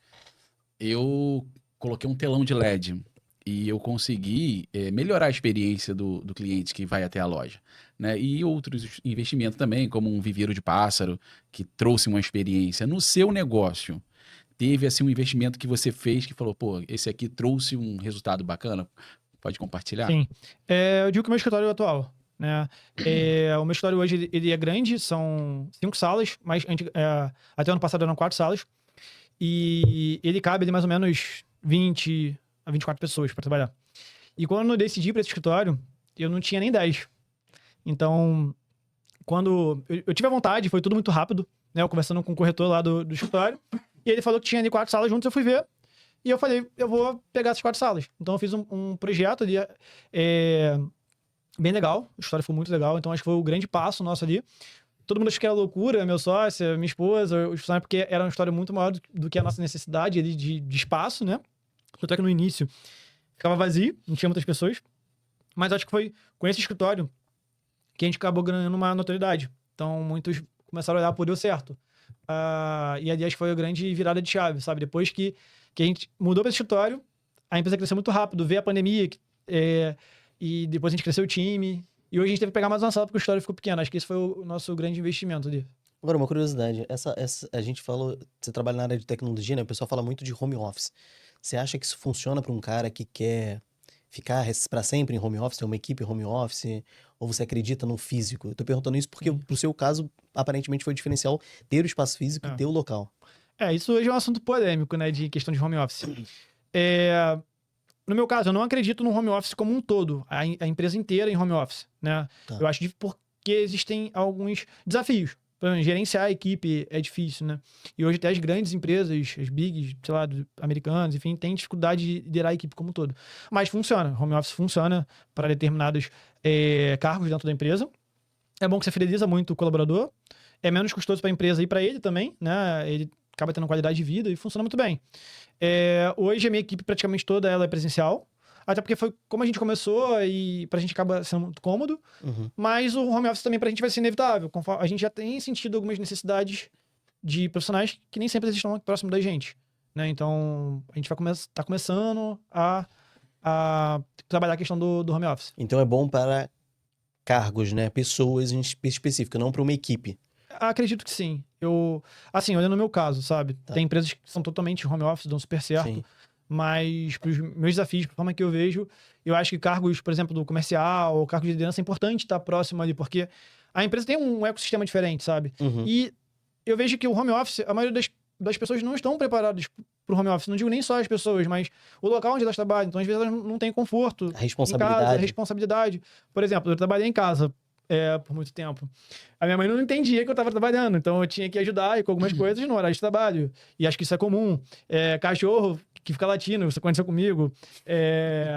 eu coloquei um telão de LED e eu consegui melhorar a experiência do cliente que vai até a loja, né? E outros investimentos também, como um viveiro de pássaro, que trouxe uma experiência. No seu negócio, teve assim um investimento que você fez que falou, pô, esse aqui trouxe um resultado bacana? Pode compartilhar? Sim. Eu digo que o meu escritório atual, né? O meu escritório hoje ele é grande, são 5 salas, mas até ano passado eram 4 salas. E ele cabe ali mais ou menos 20 a 24 pessoas para trabalhar. E quando eu decidi para esse escritório, eu não tinha nem 10. Então, quando eu tive a vontade, foi tudo muito rápido, né? Eu conversando com o corretor lá do escritório, e ele falou que tinha ali 4 salas juntos, eu fui ver, e eu falei, eu vou pegar essas 4 salas. Então, eu fiz um projeto ali, bem legal, a história foi muito legal, então acho que foi o grande passo nosso ali. Todo mundo achou que era loucura, meu sócio, minha esposa, os funcionários, porque era uma história muito maior do que a nossa necessidade ali de espaço, né? Tanto é que no início ficava vazio, não tinha muitas pessoas. Mas acho que foi com esse escritório que a gente acabou ganhando uma notoriedade. Então, muitos começaram a olhar por deu certo. E ali acho que foi a grande virada de chave, sabe? Depois que a gente mudou para esse escritório, a empresa cresceu muito rápido, veio a pandemia, e depois a gente cresceu o time. E hoje a gente teve que pegar mais uma sala porque o escritório ficou pequeno. Acho que esse foi o nosso grande investimento ali. Agora, uma curiosidade. A gente falou, você trabalha na área de tecnologia, né? O pessoal fala muito de home office. Você acha que isso funciona para um cara que quer ficar para sempre em home office, ter uma equipe home office? Ou você acredita no físico? Eu tô perguntando isso porque, pro seu caso, aparentemente foi o diferencial ter o espaço físico e ter o local. Isso hoje é um assunto polêmico, né? De questão de home office. No meu caso, eu não acredito no home office como um todo. A empresa inteira em home office, né? Tá. Eu acho que porque existem alguns desafios. Por exemplo, gerenciar a equipe é difícil, né? E hoje até as grandes empresas, as bigs, sei lá, americanas, enfim, têm dificuldade de liderar a equipe como um todo. Mas funciona. Home office funciona para determinados cargos dentro da empresa. É bom que você fideliza muito o colaborador. É menos custoso para a empresa e para ele também, né? Ele acaba tendo qualidade de vida e funciona muito bem. Hoje a minha equipe praticamente toda ela é presencial. Até porque foi como a gente começou e pra gente acaba sendo muito cômodo. Mas o home office também pra gente vai ser inevitável. A gente já tem sentido algumas necessidades de profissionais que nem sempre estão próximo da gente, né? Então, a gente vai tá começando a trabalhar a questão do home office. Então é bom para cargos, né? Pessoas em específico, não para uma equipe. Acredito que sim. Assim, olhando no meu caso, sabe? Tá. Tem empresas que são totalmente home office, dão super certo. Sim. Mas para os meus desafios, para a forma que eu vejo, eu acho que cargos, por exemplo, do comercial ou cargos de liderança é importante estar próximo ali, porque a empresa tem um ecossistema diferente, sabe? E eu vejo que o home office, a maioria das pessoas não estão preparadas pro home office. Não digo nem só as pessoas, mas o local onde elas trabalham. Então, às vezes, elas não têm conforto. A responsabilidade. Em casa, a responsabilidade. Por exemplo, eu trabalhei em casa por muito tempo. A minha mãe não entendia que eu estava trabalhando, então eu tinha que ajudar com algumas coisas no horário de trabalho. E acho que isso é comum. Cachorro que fica latindo, isso aconteceu comigo.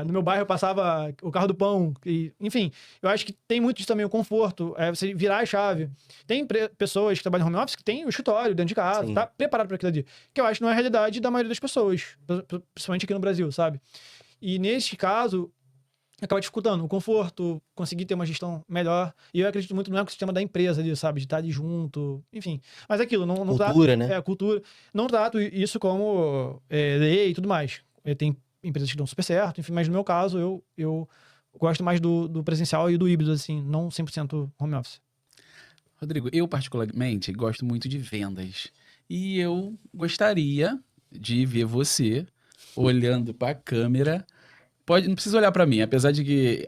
No meu bairro eu passava o carro do pão. Enfim, eu acho que tem muito disso também, o conforto. Você virar a chave. Tem pessoas que trabalham em home office que tem o escritório dentro de casa, tá preparado para aquilo ali. Que eu acho que não é a realidade da maioria das pessoas, principalmente aqui no Brasil, sabe? E neste caso, acaba dificultando o conforto, conseguir ter uma gestão melhor. E eu acredito muito no ecossistema da empresa ali, sabe? De estar ali junto, enfim. Mas aquilo, não Cultura, trato, né? Cultura. Não trato isso como lei e tudo mais. Tem empresas que dão super certo, enfim. Mas no meu caso, eu gosto mais do presencial e do híbrido, assim. Não 100% home office. Rodrigo, eu particularmente gosto muito de vendas. E eu gostaria de ver você olhando para a câmera. Não precisa olhar para mim, apesar de que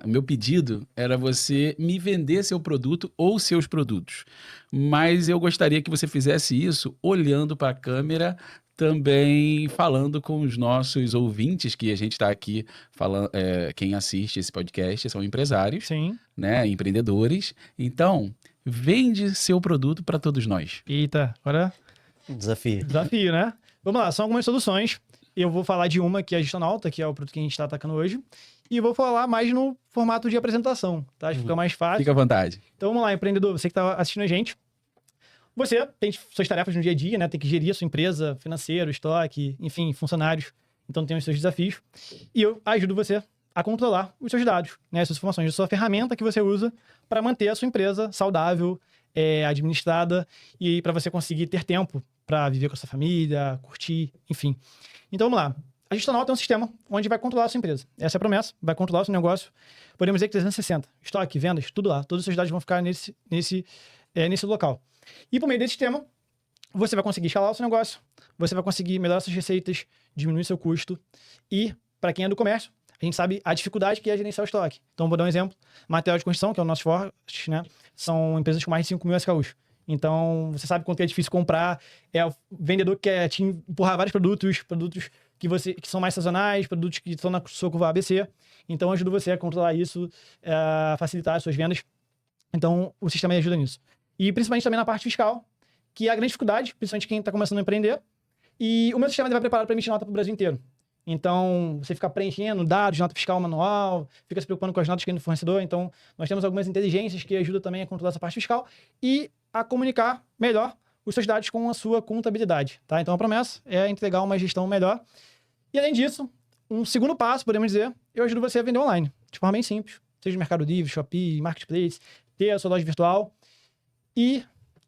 o meu pedido era você me vender seu produto ou seus produtos. Mas eu gostaria que você fizesse isso olhando para a câmera, também falando com os nossos ouvintes, que a gente está aqui falando, quem assiste esse podcast são empresários, Sim. né, empreendedores. Então, vende seu produto para todos nós. Eita, agora... Desafio. Desafio, né? Vamos lá, são algumas soluções. Eu vou falar de uma que é a gestão alta, que é o produto que a gente está atacando hoje. E vou falar mais no formato de apresentação, tá? Acho que fica mais fácil. Fica à vontade. Então vamos lá, empreendedor, você que está assistindo a gente. Você tem suas tarefas no dia a dia, né? Tem que gerir a sua empresa, financeiro, estoque, enfim, funcionários. Então tem os seus desafios. E eu ajudo você a controlar os seus dados, né? As suas informações, a sua ferramenta que você usa para manter a sua empresa saudável, administrada e para você conseguir ter tempo para viver com a sua família, curtir, enfim. Então vamos lá. A gestão alta é um sistema onde vai controlar a sua empresa. Essa é a promessa, vai controlar o seu negócio. Podemos dizer que 360. Estoque, vendas, tudo lá. Todos os seus dados vão ficar nesse local. E por meio desse sistema, você vai conseguir escalar o seu negócio, você vai conseguir melhorar suas receitas, diminuir seu custo. E, para quem é do comércio, a gente sabe a dificuldade que é gerenciar o estoque. Então, vou dar um exemplo. Material de construção, que é o nosso forte, né? São empresas com mais de 5 mil SKUs. Então, você sabe quanto é difícil comprar. É o vendedor que quer te empurrar vários produtos que são mais sazonais, produtos que estão na sua curva ABC. Então, eu ajudo você a controlar isso, a facilitar as suas vendas. Então, o sistema ajuda nisso. E principalmente também na parte fiscal, que é a grande dificuldade, principalmente quem está começando a empreender. E o meu sistema vai preparado para emitir nota para o Brasil inteiro. Então, você fica preenchendo dados, nota fiscal manual, fica se preocupando com as notas que tem do fornecedor. Então, nós temos algumas inteligências que ajudam também a controlar essa parte fiscal e a comunicar melhor os seus dados com a sua contabilidade, tá? Então, a promessa é entregar uma gestão melhor. E, além disso, um segundo passo, podemos dizer, eu ajudo você a vender online, de forma bem simples. Seja no Mercado Livre, Shopee, Marketplace, ter a sua loja virtual. E,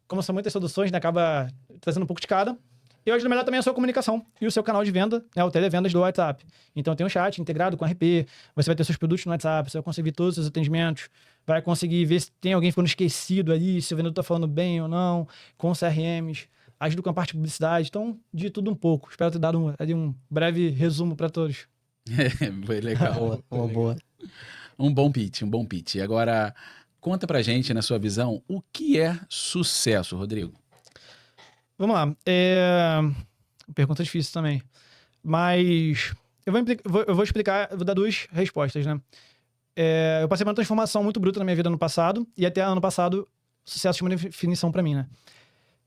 como são muitas soluções, né, acaba trazendo um pouco de cada. Eu ajudo melhor também a sua comunicação e o seu canal de venda, né, o televendas do WhatsApp. Então, tem um chat integrado com RP, você vai ter seus produtos no WhatsApp, você vai conseguir todos os seus atendimentos, vai conseguir ver se tem alguém ficando esquecido ali, se o vendedor está falando bem ou não, com CRMs, ajudo com a parte de publicidade. Então, de tudo um pouco. Espero ter dado um breve resumo para todos. Foi legal. Boa. Um bom pitch. Agora, conta pra gente, na sua visão, o que é sucesso, Rodrigo? Vamos lá. Pergunta difícil também. Mas eu vou explicar, vou dar duas respostas, né? Eu passei por uma transformação muito bruta na minha vida no passado, e até ano passado, sucesso tinha uma definição pra mim, né?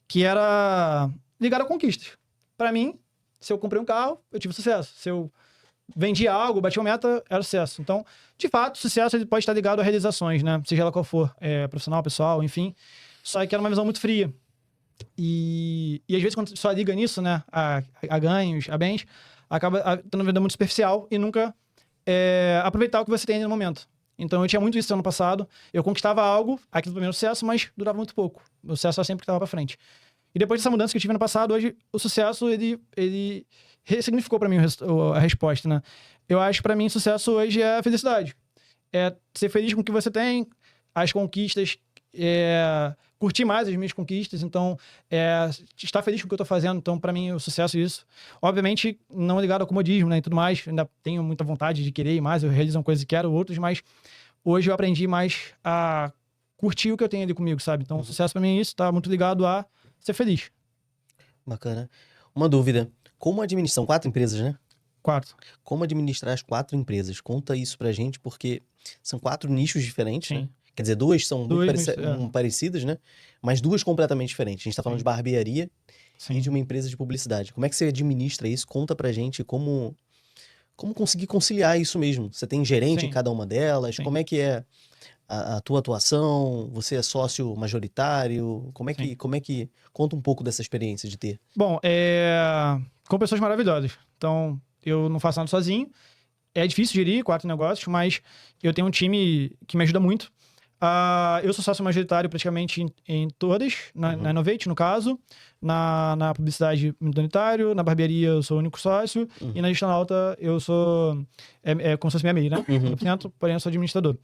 Que era ligado a conquistas. Pra mim, se eu comprei um carro, eu tive sucesso. Se eu vendi algo, bati uma meta, era sucesso. Então, de fato, sucesso ele pode estar ligado a realizações, né? Seja ela qual for, profissional, pessoal, enfim. Só que era uma visão muito fria. E às vezes, quando só liga nisso, né, a ganhos, a bens, acaba tendo uma vida muito superficial e nunca aproveitar o que você tem no momento. Então, eu tinha muito isso no ano passado. Eu conquistava algo, aquilo do primeiro sucesso, mas durava muito pouco. O sucesso sempre estava para frente. E depois dessa mudança que eu tive no passado, hoje, o sucesso, ele ressignificou para mim a resposta, né? Eu acho, para mim, sucesso hoje é a felicidade. É ser feliz com o que você tem, as conquistas, curtir mais as minhas conquistas, então estar feliz com o que eu tô fazendo. Então, para mim, o sucesso é isso. Obviamente, não ligado ao comodismo, né, e tudo mais. Ainda tenho muita vontade de querer ir mais, eu realizo uma coisa e quero outras, mas hoje eu aprendi mais a curtir o que eu tenho ali comigo, sabe? Então, o sucesso para mim é isso, tá muito ligado a ser feliz. Bacana. Uma dúvida. Como administrar... São 4 empresas, né? 4. Como administrar as 4 empresas? Conta isso pra gente, porque são 4 nichos diferentes, né? Sim. Quer dizer, 2 são muito Duas, parecidas, né? Mas 2 completamente diferentes. A gente tá falando Sim. de barbearia e Sim. de uma empresa de publicidade. Como é que você administra isso? Conta pra gente como conseguir conciliar isso mesmo. Você tem gerente Sim. em cada uma delas? Sim. Como é que é a tua atuação? Você é sócio majoritário? Como é que... Conta um pouco dessa experiência de ter. Bom, com pessoas maravilhosas. Então, eu não faço nada sozinho. É difícil gerir 4 negócios, mas eu tenho um time que me ajuda muito. Eu sou sócio majoritário praticamente em todas, na Innovate, no caso. Na publicidade minoritário, na barbearia eu sou o único sócio, e na gestão alta eu sou como se fosse meia-meia, né? 100%, porém eu sou administrador.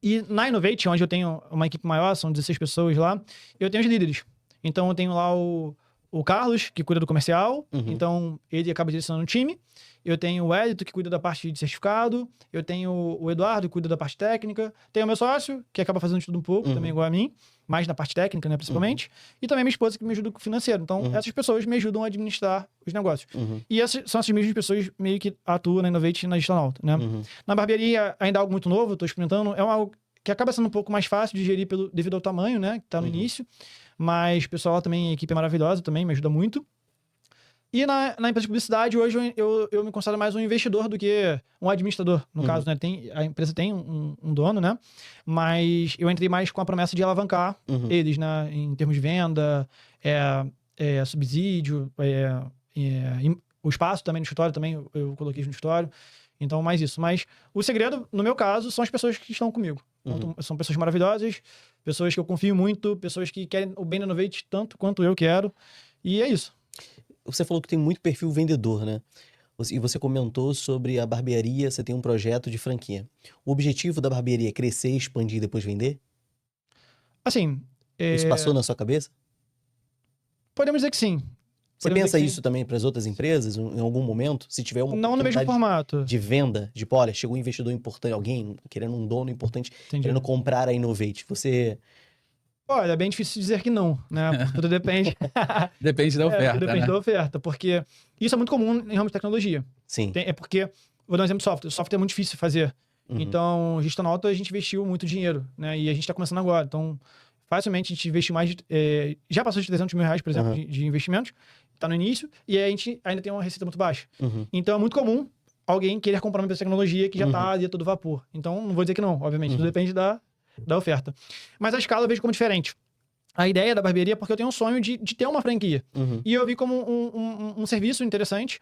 E na Innovate, onde eu tenho uma equipe maior, são 16 pessoas lá, eu tenho os líderes. Então eu tenho lá o Carlos, que cuida do comercial, então ele acaba direcionando o time. Eu tenho o Edito, que cuida da parte de certificado. Eu tenho o Eduardo, que cuida da parte técnica. Tenho o meu sócio, que acaba fazendo de tudo um pouco, também igual a mim, mais na parte técnica, né, principalmente. E também minha esposa, que me ajuda com o financeiro. Então, essas pessoas me ajudam a administrar os negócios. E são essas mesmas pessoas meio que atuam na Innovate e na gestão alta, né? Na barbearia, ainda é algo muito novo, estou experimentando. É algo que acaba sendo um pouco mais fácil de gerir devido ao tamanho, né, que está no início. Mas o pessoal também, a equipe é maravilhosa também, me ajuda muito. E na empresa de publicidade, hoje eu me considero mais um investidor do que um administrador, no caso, né? A empresa tem um dono, né? Mas eu entrei mais com a promessa de alavancar eles, né? Em termos de venda, subsídio, o espaço também no escritório, também eu coloquei no escritório. Então, mais isso. Mas o segredo, no meu caso, são as pessoas que estão comigo. Então, são pessoas maravilhosas, pessoas que eu confio muito, pessoas que querem o bem da Innovate tanto quanto eu quero. E é isso. Você falou que tem muito perfil vendedor, né? E você comentou sobre a barbearia, você tem um projeto de franquia. O objetivo da barbearia é crescer, expandir e depois vender? Assim... Isso passou na sua cabeça? Podemos dizer que sim. Você pensa isso também para as outras empresas em algum momento? Se tiver uma não no mesmo formato de venda, de olha, chegou um investidor importante, alguém querendo um dono importante, querendo comprar a Innovate, você... Olha, é bem difícil dizer que não, né? Tudo depende. Depende da oferta, depende da oferta, porque isso é muito comum em ramo de tecnologia. Sim. É porque, vou dar um exemplo de software. O software é muito difícil de fazer. Então, gestão alta, a gente investiu muito dinheiro, né? E a gente está começando agora. Então, facilmente a gente investiu mais... já passou de 300 mil reais, por exemplo, de investimentos. Está no início. E a gente ainda tem uma receita muito baixa. Então, é muito comum alguém querer comprar uma empresa de tecnologia que já está ali a todo vapor. Então, não vou dizer que não, obviamente. Tudo depende da oferta. Mas a escala eu vejo como diferente. A ideia da barbearia é porque eu tenho um sonho de ter uma franquia. E eu vi como um serviço interessante.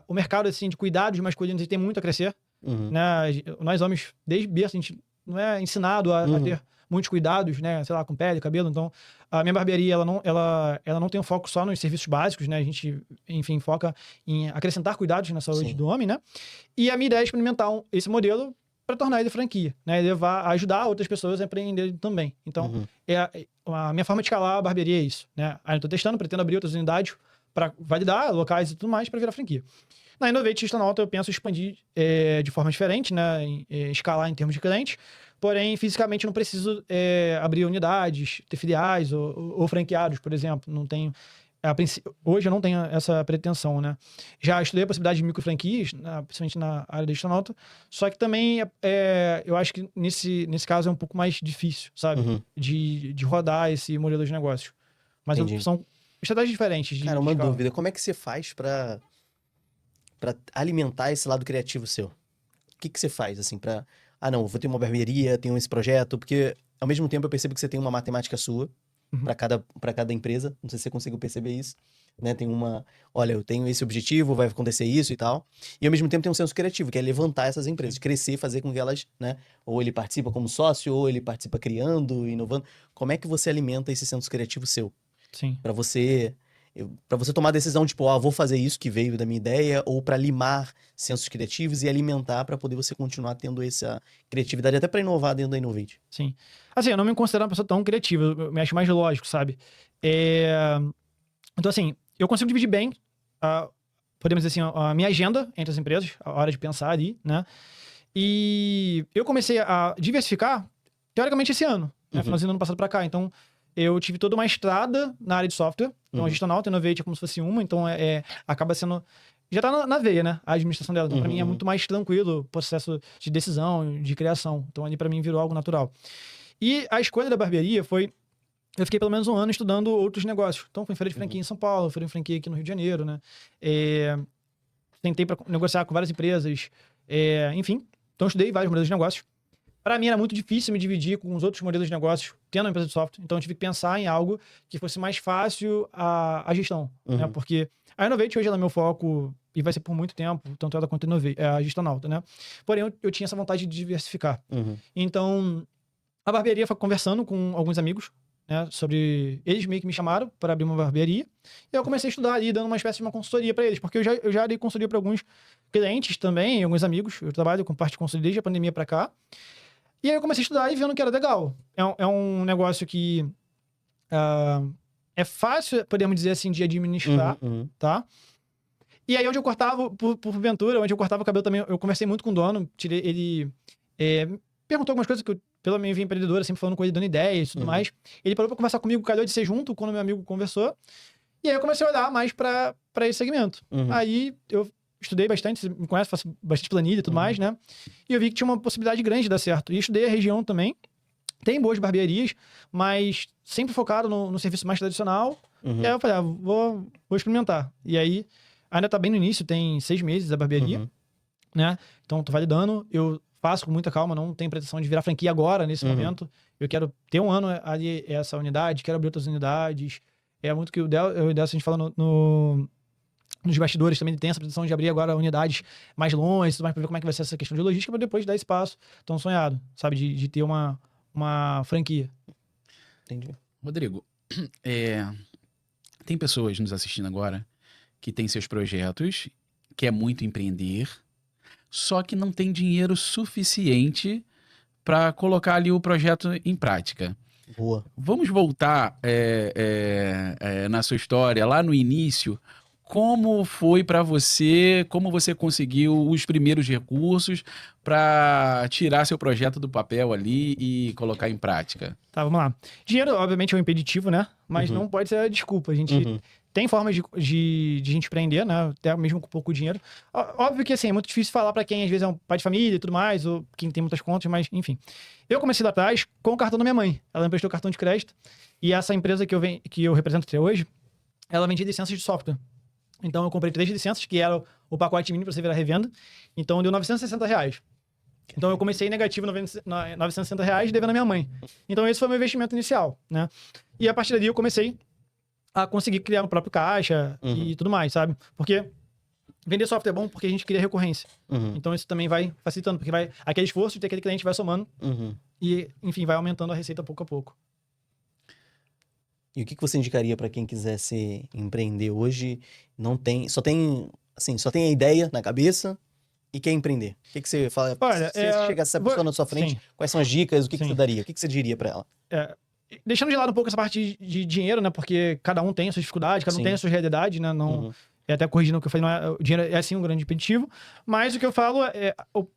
O mercado assim, de cuidados masculinos tem muito a crescer. Né? Nós homens, desde berço, a gente não é ensinado a ter muitos cuidados, né? Sei lá, com pele, cabelo. Então, a minha barbearia, ela não tem um foco só nos serviços básicos, né? A gente, enfim, foca em acrescentar cuidados na saúde do homem, né? E a minha ideia é experimentar esse modelo para tornar ele franquia, né? Ajudar outras pessoas a empreender também. Então, a minha forma de escalar a barbearia é isso, né? Aí eu tô testando, pretendo abrir outras unidades para validar locais e tudo mais para virar franquia. Na Innovate Gestão Alta eu penso expandir de forma diferente, né? Escalar em termos de clientes, porém, fisicamente não preciso abrir unidades, ter filiais ou franqueados, por exemplo. Não tenho... Hoje eu não tenho essa pretensão, né? Já estudei a possibilidade de microfranquias, principalmente na área da gestão alta, só que também eu acho que nesse caso é um pouco mais difícil, sabe? De rodar esse modelo de negócio. Mas são estratégias diferentes. Cara, uma dúvida, como é que você faz para alimentar esse lado criativo seu? O que você faz, assim, para... não, vou ter uma barbearia, tenho esse projeto, porque ao mesmo tempo eu percebo que você tem uma matemática sua, para cada empresa, não sei se você conseguiu perceber isso, né? Tem olha, eu tenho esse objetivo, vai acontecer isso e tal, e ao mesmo tempo tem um senso criativo, que é levantar essas empresas, crescer, fazer com que elas, né? Ou ele participa como sócio, ou ele participa criando, inovando. Como é que você alimenta esse senso criativo seu? Sim. Para você tomar a decisão, tipo, vou fazer isso que veio da minha ideia, ou para limar sensos criativos e alimentar para poder você continuar tendo essa criatividade, até para inovar dentro da Innovate. Sim. Assim, eu não me considero uma pessoa tão criativa, eu me acho mais lógico, sabe? Então, assim, eu consigo dividir bem, podemos dizer assim, a minha agenda entre as empresas, a hora de pensar ali, né? E eu comecei a diversificar, teoricamente, esse ano, né? Finalzinho do ano passado para cá. Então, eu tive toda uma estrada na área de software. Então, a Gestonal, a Innovate é como se fosse uma. Então, acaba sendo... Já tá na veia, né? A administração dela. Então, pra mim, é muito mais tranquilo o processo de decisão, de criação. Então, ali, pra mim, virou algo natural. E a escolha da barbearia foi... Eu fiquei pelo menos um ano estudando outros negócios. Então, fui em feira de franquia em São Paulo, fui em franquia aqui no Rio de Janeiro, né? Tentei para negociar com várias empresas. Enfim, então estudei vários modelos de negócios. Para mim era muito difícil me dividir com os outros modelos de negócios tendo uma empresa de software. Então eu tive que pensar em algo que fosse mais fácil a gestão. Né? Porque a Innovate hoje ela é meu foco e vai ser por muito tempo, tanto ela quanto a Gestonauta, né? Porém, eu tinha essa vontade de diversificar. Então, a barbearia foi conversando com alguns amigos, né, sobre... Eles meio que me chamaram para abrir uma barbearia. E eu comecei a estudar ali, dando uma espécie de uma consultoria para eles. Porque eu já dei consultoria para alguns clientes também, alguns amigos. Eu trabalho com parte de consultoria desde a pandemia para cá. E aí eu comecei a estudar e vendo que era legal. É um negócio que é fácil, podemos dizer assim, de administrar, tá? E aí onde eu cortava, por ventura, onde eu cortava o cabelo também, eu conversei muito com o dono. Ele perguntou algumas coisas que eu, pela minha vida empreendedora, sempre falando com ele, dando ideias e tudo mais. Ele parou pra conversar comigo, calhou de ser junto quando meu amigo conversou. E aí eu comecei a olhar mais pra esse segmento. Aí eu estudei bastante, você me conhece, faço bastante planilha e tudo mais, né? E eu vi que tinha uma possibilidade grande de dar certo. E estudei a região também. Tem boas barbearias, mas sempre focado no serviço mais tradicional. E aí eu falei, vou experimentar. E aí, ainda tá bem no início, tem 6 meses a barbearia, né? Então, tô validando. Eu faço com muita calma, não tenho pretensão de virar franquia agora, nesse momento. Eu quero ter um ano ali, essa unidade, quero abrir outras unidades. É muito que o Del, a gente fala nos bastidores também, tem essa pretensão de abrir agora unidades mais longe, mais pra ver como é que vai ser essa questão de logística, para depois dar espaço tão sonhado, sabe? De ter uma franquia. Entendi. Rodrigo, tem pessoas nos assistindo agora que têm seus projetos, quer muito empreender, só que não tem dinheiro suficiente para colocar ali o projeto em prática. Boa. Vamos voltar na sua história, lá no início. Como foi para você, como você conseguiu os primeiros recursos para tirar seu projeto do papel ali e colocar em prática? Tá, vamos lá. Dinheiro, obviamente, é um impeditivo, né? Mas não pode ser a desculpa. A gente tem formas de gente empreender, né? Até mesmo com pouco dinheiro. Óbvio que, assim, é muito difícil falar para quem, às vezes, é um pai de família e tudo mais, ou quem tem muitas contas, mas, enfim. Eu comecei lá atrás com o cartão da minha mãe. Ela me emprestou o cartão de crédito. E essa empresa que eu represento até hoje, ela vendia licenças de software. Então, eu comprei 3 licenças, que era o pacote mínimo para você virar revenda. Então, deu R$960. Então, eu comecei negativo R$960, devendo a minha mãe. Então, esse foi o meu investimento inicial, né? E a partir dali, eu comecei a conseguir criar o próprio caixa e tudo mais, sabe? Porque vender software é bom porque a gente cria recorrência. Então, isso também vai facilitando, porque aquele esforço de ter aquele cliente vai somando e, enfim, vai aumentando a receita pouco a pouco. E o que você indicaria para quem quisesse empreender hoje, só tem a ideia na cabeça e quer empreender? O que você fala? Olha, se chegasse essa pessoa na sua frente, quais são as dicas? O que você daria? O que você diria para ela? Deixando de lado um pouco essa parte de dinheiro, né? Porque cada um tem a sua dificuldade, cada um tem a sua realidade, né? Não, até corrigindo o que eu falei, o dinheiro é sim um grande impeditivo, mas o que eu falo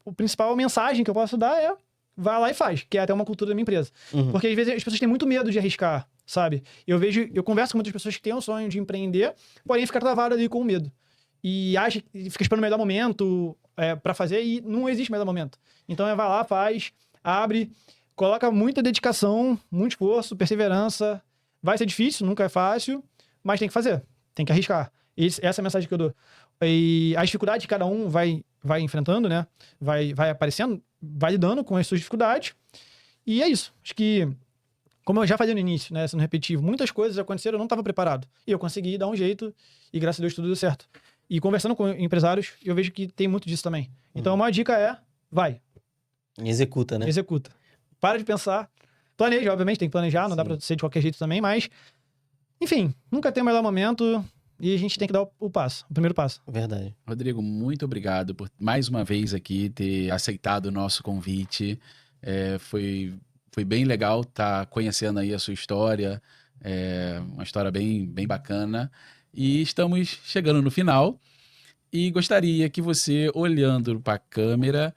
o principal mensagem que eu posso dar é vai lá e faz, que é até uma cultura da minha empresa. Porque às vezes as pessoas têm muito medo de arriscar, sabe? Eu converso com muitas pessoas que têm o sonho de empreender, porém fica travado ali com medo. E fica esperando o melhor momento para fazer e não existe melhor momento. Então vai lá, faz, abre, coloca muita dedicação, muito esforço, perseverança. Vai ser difícil, nunca é fácil, mas tem que fazer, tem que arriscar. Essa é a mensagem que eu dou. E a dificuldade que cada um vai enfrentando, né? Vai aparecendo, vai lidando com as suas dificuldades. E é isso. Acho que, como eu já falei no início, né? Sendo repetitivo, muitas coisas aconteceram, eu não estava preparado. E eu consegui dar um jeito e, graças a Deus, tudo deu certo. E conversando com empresários, eu vejo que tem muito disso também. Então, uma dica é, vai. Executa, né? Executa. Para de pensar. Planeja, obviamente, tem que planejar, não dá pra ser de qualquer jeito também, mas... Enfim, nunca tem o melhor momento... E a gente tem que dar o primeiro passo. Verdade. Rodrigo, muito obrigado por mais uma vez aqui ter aceitado o nosso convite. Foi bem legal estar conhecendo aí a sua história. Uma história bem bacana. E estamos chegando no final. E gostaria que você, olhando para a câmera,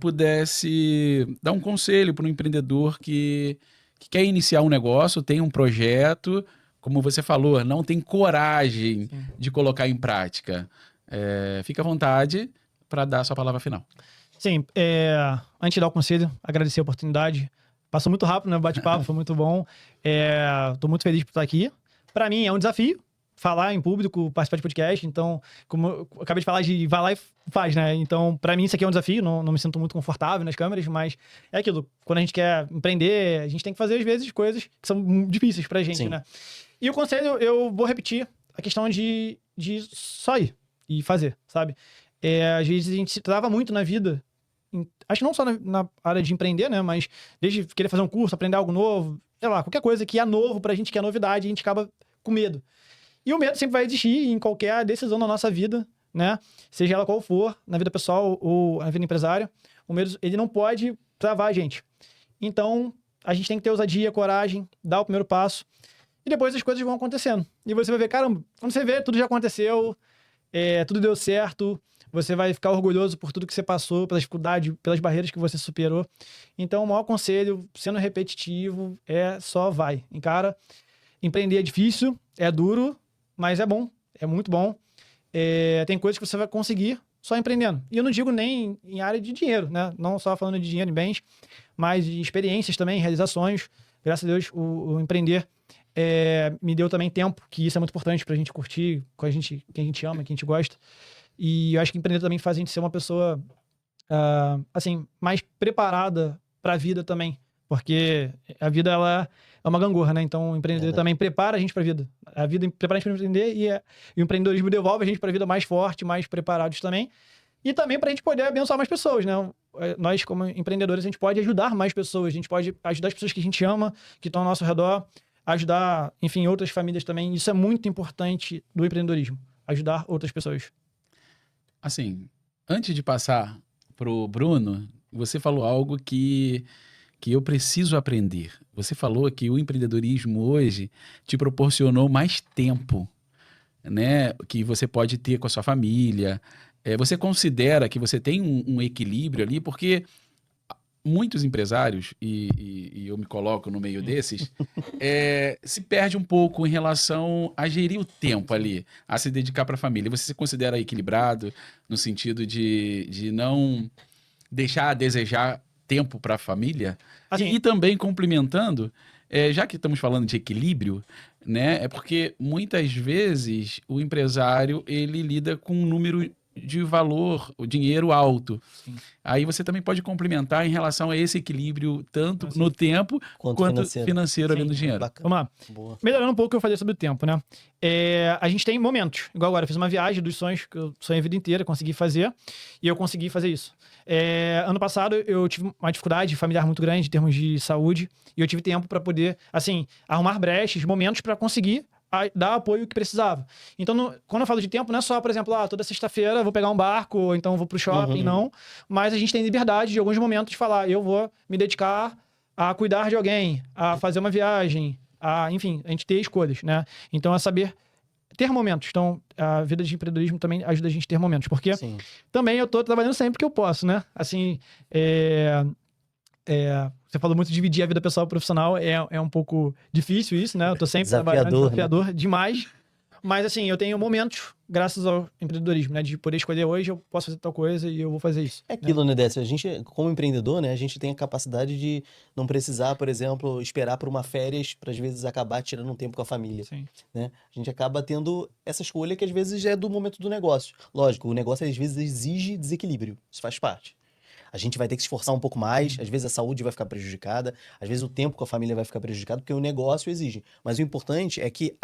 pudesse dar um conselho para um empreendedor que que quer iniciar um negócio, tem um projeto, como você falou, não tem coragem de colocar em prática. Fica à vontade para dar a sua palavra final. Sim, antes de dar o conselho, agradecer a oportunidade. Passou muito rápido, né? O bate-papo foi muito bom. Tô muito feliz por estar aqui. Para mim é um desafio falar em público, participar de podcast. Então, como eu acabei de falar, vai lá e faz, né? Então, para mim isso aqui é um desafio. Não me sinto muito confortável nas câmeras, mas é aquilo. Quando a gente quer empreender, a gente tem que fazer, às vezes, coisas que são difíceis pra gente, né? E o conselho, eu vou repetir a questão de só ir e fazer, sabe? Às vezes a gente se trava muito na vida. Acho que não só na área de empreender, né? Mas desde querer fazer um curso, aprender algo novo, sei lá, qualquer coisa que é novo pra gente, que é novidade, a gente acaba com medo. E o medo sempre vai existir em qualquer decisão da nossa vida, né? Seja ela qual for, na vida pessoal ou na vida empresária. O medo, ele não pode travar a gente. Então, a gente tem que ter ousadia, coragem, dar o primeiro passo. E depois as coisas vão acontecendo. E você vai ver, caramba, quando você vê, tudo já aconteceu, tudo deu certo. Você vai ficar orgulhoso por tudo que você passou, pela dificuldade, pelas barreiras que você superou. Então, o maior conselho, sendo repetitivo, só vai. Encara. Empreender é difícil, é duro, mas é bom, é muito bom. Tem coisas que você vai conseguir só empreendendo. E eu não digo nem em área de dinheiro, né? Não só falando de dinheiro e bens, mas de experiências também, realizações. Graças a Deus, o empreender me deu também tempo, que isso é muito importante pra gente curtir com quem a gente ama, quem a gente gosta. E eu acho que empreender também faz a gente ser uma pessoa, assim, mais preparada para a vida também. Porque a vida, ela é uma gangorra, né? Então, o empreender também prepara a gente para a vida. A vida prepara a gente para empreender e o empreendedorismo devolve a gente para a vida mais forte, mais preparados também. E também para a gente poder abençoar mais pessoas, né? Nós, como empreendedores, a gente pode ajudar mais pessoas. A gente pode ajudar as pessoas que a gente ama, que estão ao nosso redor. Ajudar, enfim, outras famílias também. Isso é muito importante do empreendedorismo. Ajudar outras pessoas. Assim, antes de passar pro Bruno, você falou algo que eu preciso aprender. Você falou que o empreendedorismo hoje te proporcionou mais tempo, né? Que você pode ter com a sua família. Você considera que você tem um equilíbrio ali? Porque muitos empresários, e eu me coloco no meio desses, se perde um pouco em relação a gerir o tempo ali, a se dedicar para a família. Você se considera equilibrado no sentido de não deixar a desejar tempo para a família? Assim, E também complementando, já que estamos falando de equilíbrio, né? É porque muitas vezes o empresário ele lida com um número de valor, o dinheiro alto. Sim. Aí você também pode complementar em relação a esse equilíbrio, tanto no tempo quanto financeiro ali no dinheiro. Bacana. Vamos lá. Boa. Melhorando um pouco o que eu falei sobre o tempo, né? A gente tem momentos. Igual agora, eu fiz uma viagem dos sonhos que eu sonhei a vida inteira, consegui fazer. E eu consegui fazer isso. Ano passado, eu tive uma dificuldade familiar muito grande em termos de saúde. E eu tive tempo para poder, assim, arrumar brechas, momentos para conseguir dar o apoio que precisava. Então, quando eu falo de tempo, não é só, por exemplo, toda sexta-feira eu vou pegar um barco, ou então eu vou pro shopping, não. Mas a gente tem liberdade de alguns momentos de falar, eu vou me dedicar a cuidar de alguém, a fazer uma viagem, enfim, a gente ter escolhas, né? Então, é saber ter momentos. Então, a vida de empreendedorismo também ajuda a gente a ter momentos. Porque também eu tô trabalhando sempre que eu posso, né? Assim, você falou muito de dividir a vida pessoal e profissional, é um pouco difícil isso, né? Eu tô sempre trabalhando, desafiador demais. Mas assim, eu tenho momentos, graças ao empreendedorismo, né? De poder escolher hoje, eu posso fazer tal coisa e eu vou fazer isso. É aquilo, né, Décio? A gente, como empreendedor, né? A gente tem a capacidade de não precisar, por exemplo, esperar por uma férias para às vezes acabar tirando um tempo com a família. Sim. Né? A gente acaba tendo essa escolha que às vezes é do momento do negócio. Lógico, o negócio às vezes exige desequilíbrio. Isso faz parte. A gente vai ter que se esforçar um pouco mais, às vezes a saúde vai ficar prejudicada, às vezes o tempo com a família vai ficar prejudicado, porque o negócio exige. Mas o importante é que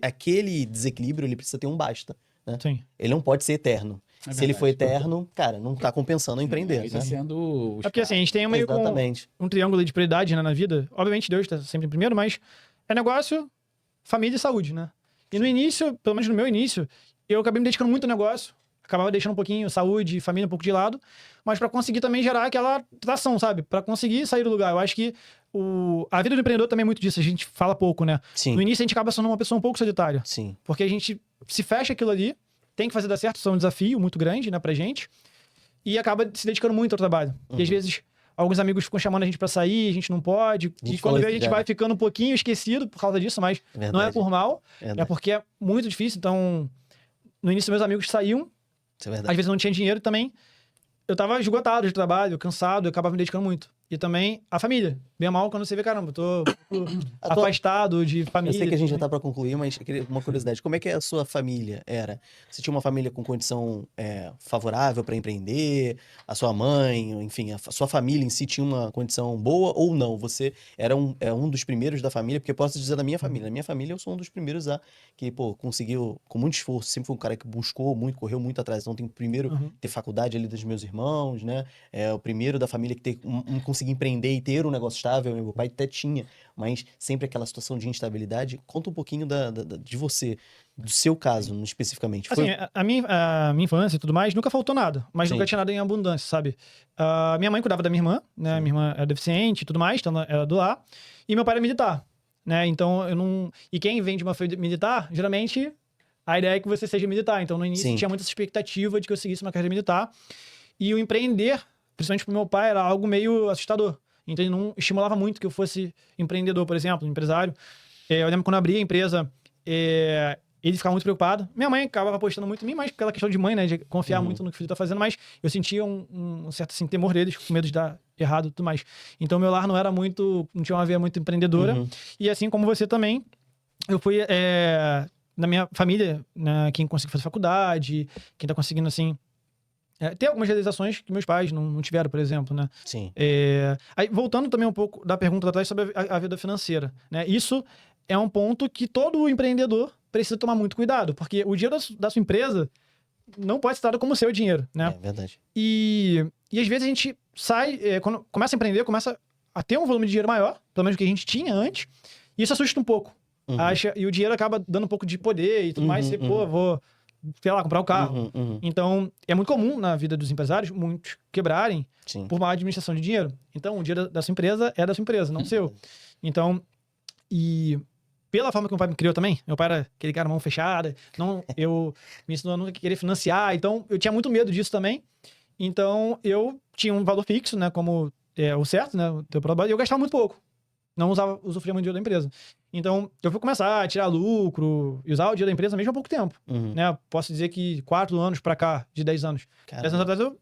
aquele desequilíbrio, ele precisa ter um basta, né? Sim. Ele não pode ser eterno. Se ele for eterno, cara, não tá compensando empreender, Aí tá né? sendo... É porque assim, a gente tem meio Exatamente. um triângulo de prioridade, né, na vida. Obviamente Deus tá sempre em primeiro, mas é negócio, família e saúde, né? E no início, pelo menos no meu início, eu acabei me dedicando muito ao negócio, acabava deixando um pouquinho saúde, família um pouco de lado, mas para conseguir também gerar aquela tração, sabe? Para conseguir sair do lugar. Eu acho que a vida do empreendedor também é muito disso, a gente fala pouco, né? Sim. No início a gente acaba sendo uma pessoa um pouco solitária. Sim. Porque a gente se fecha aquilo ali, tem que fazer dar certo, isso é um desafio muito grande, né, pra gente, e acaba se dedicando muito ao trabalho. E às vezes alguns amigos ficam chamando a gente pra sair, a gente não pode. E quando vê, a gente vai ficando um pouquinho esquecido por causa disso, mas não é por mal, é porque é muito difícil. Então, no início, meus amigos saíam, Isso é verdade. às vezes não tinha dinheiro também. Eu tava esgotado de trabalho, cansado, eu acabava me dedicando muito. E também a família. Bem ou mal, quando você vê, caramba, eu tô afastado de família. Eu sei que a gente já tá pra concluir, mas uma curiosidade. Como é que a sua família era? Você tinha uma família com condição favorável para empreender? A sua mãe, enfim, a sua família em si tinha uma condição boa ou não? Você era um dos primeiros da família? Porque eu posso dizer da minha família. Na minha família, eu sou um dos primeiros que, pô, conseguiu, com muito esforço, sempre foi um cara que buscou muito, correu muito atrás. Então, tem o primeiro ter faculdade ali dos meus irmãos, né? É o primeiro da família que conseguir empreender e ter um negócio estável. Meu pai até tinha, mas sempre aquela situação de instabilidade. Conta um pouquinho de você, do seu caso, especificamente. Assim, a minha infância e tudo mais, nunca faltou nada, mas Sim. nunca tinha nada em abundância, sabe? Minha mãe cuidava da minha irmã, né? Sim. Minha irmã era deficiente e tudo mais, então era do lar. E meu pai era militar, né? Então eu não. E quem vem de uma família militar, geralmente a ideia é que você seja militar. Então no início Sim. tinha muita expectativa de que eu seguisse uma carreira militar. E o empreender, principalmente pro meu pai, era algo meio assustador. Então ele não estimulava muito que eu fosse empreendedor, por exemplo, empresário. Eu lembro quando eu abri a empresa, ele ficava muito preocupado. Minha mãe acabava apostando muito em mim, mas pela questão de mãe, né? De confiar muito no que o filho tá fazendo, mas eu sentia um certo assim, temor deles, com medo de dar errado e tudo mais. Então meu lar não era muito, não tinha uma veia muito empreendedora. E assim como você também, eu fui na minha família, né, quem conseguiu fazer faculdade, quem tá conseguindo assim. Tem algumas realizações que meus pais não tiveram, por exemplo, né? Sim. Aí, voltando também um pouco da pergunta atrás sobre a vida financeira, né? Isso é um ponto que todo empreendedor precisa tomar muito cuidado, porque o dinheiro da sua empresa não pode ser dado como seu dinheiro, né? É verdade. E às vezes a gente sai, quando começa a empreender, começa a ter um volume de dinheiro maior, pelo menos do que a gente tinha antes, e isso assusta um pouco. E o dinheiro acaba dando um pouco de poder e tudo mais, você, vou, sei lá, comprar o carro. Então, é muito comum na vida dos empresários, muitos quebrarem por má administração de dinheiro. Então, o dinheiro da sua empresa é da sua empresa, não seu. Então, e pela forma que meu pai me criou também, meu pai era aquele cara mão fechada, me ensinou a nunca querer financiar, então eu tinha muito medo disso também. Então, eu tinha um valor fixo, né, como o certo, né, o teu trabalho, e eu gastava muito pouco. Não usufruía muito dinheiro da empresa. Então, eu fui começar a tirar lucro e usar o dinheiro da empresa mesmo há pouco tempo. Né? Posso dizer que 4 anos pra cá, de 10 anos. 10 anos atrás eu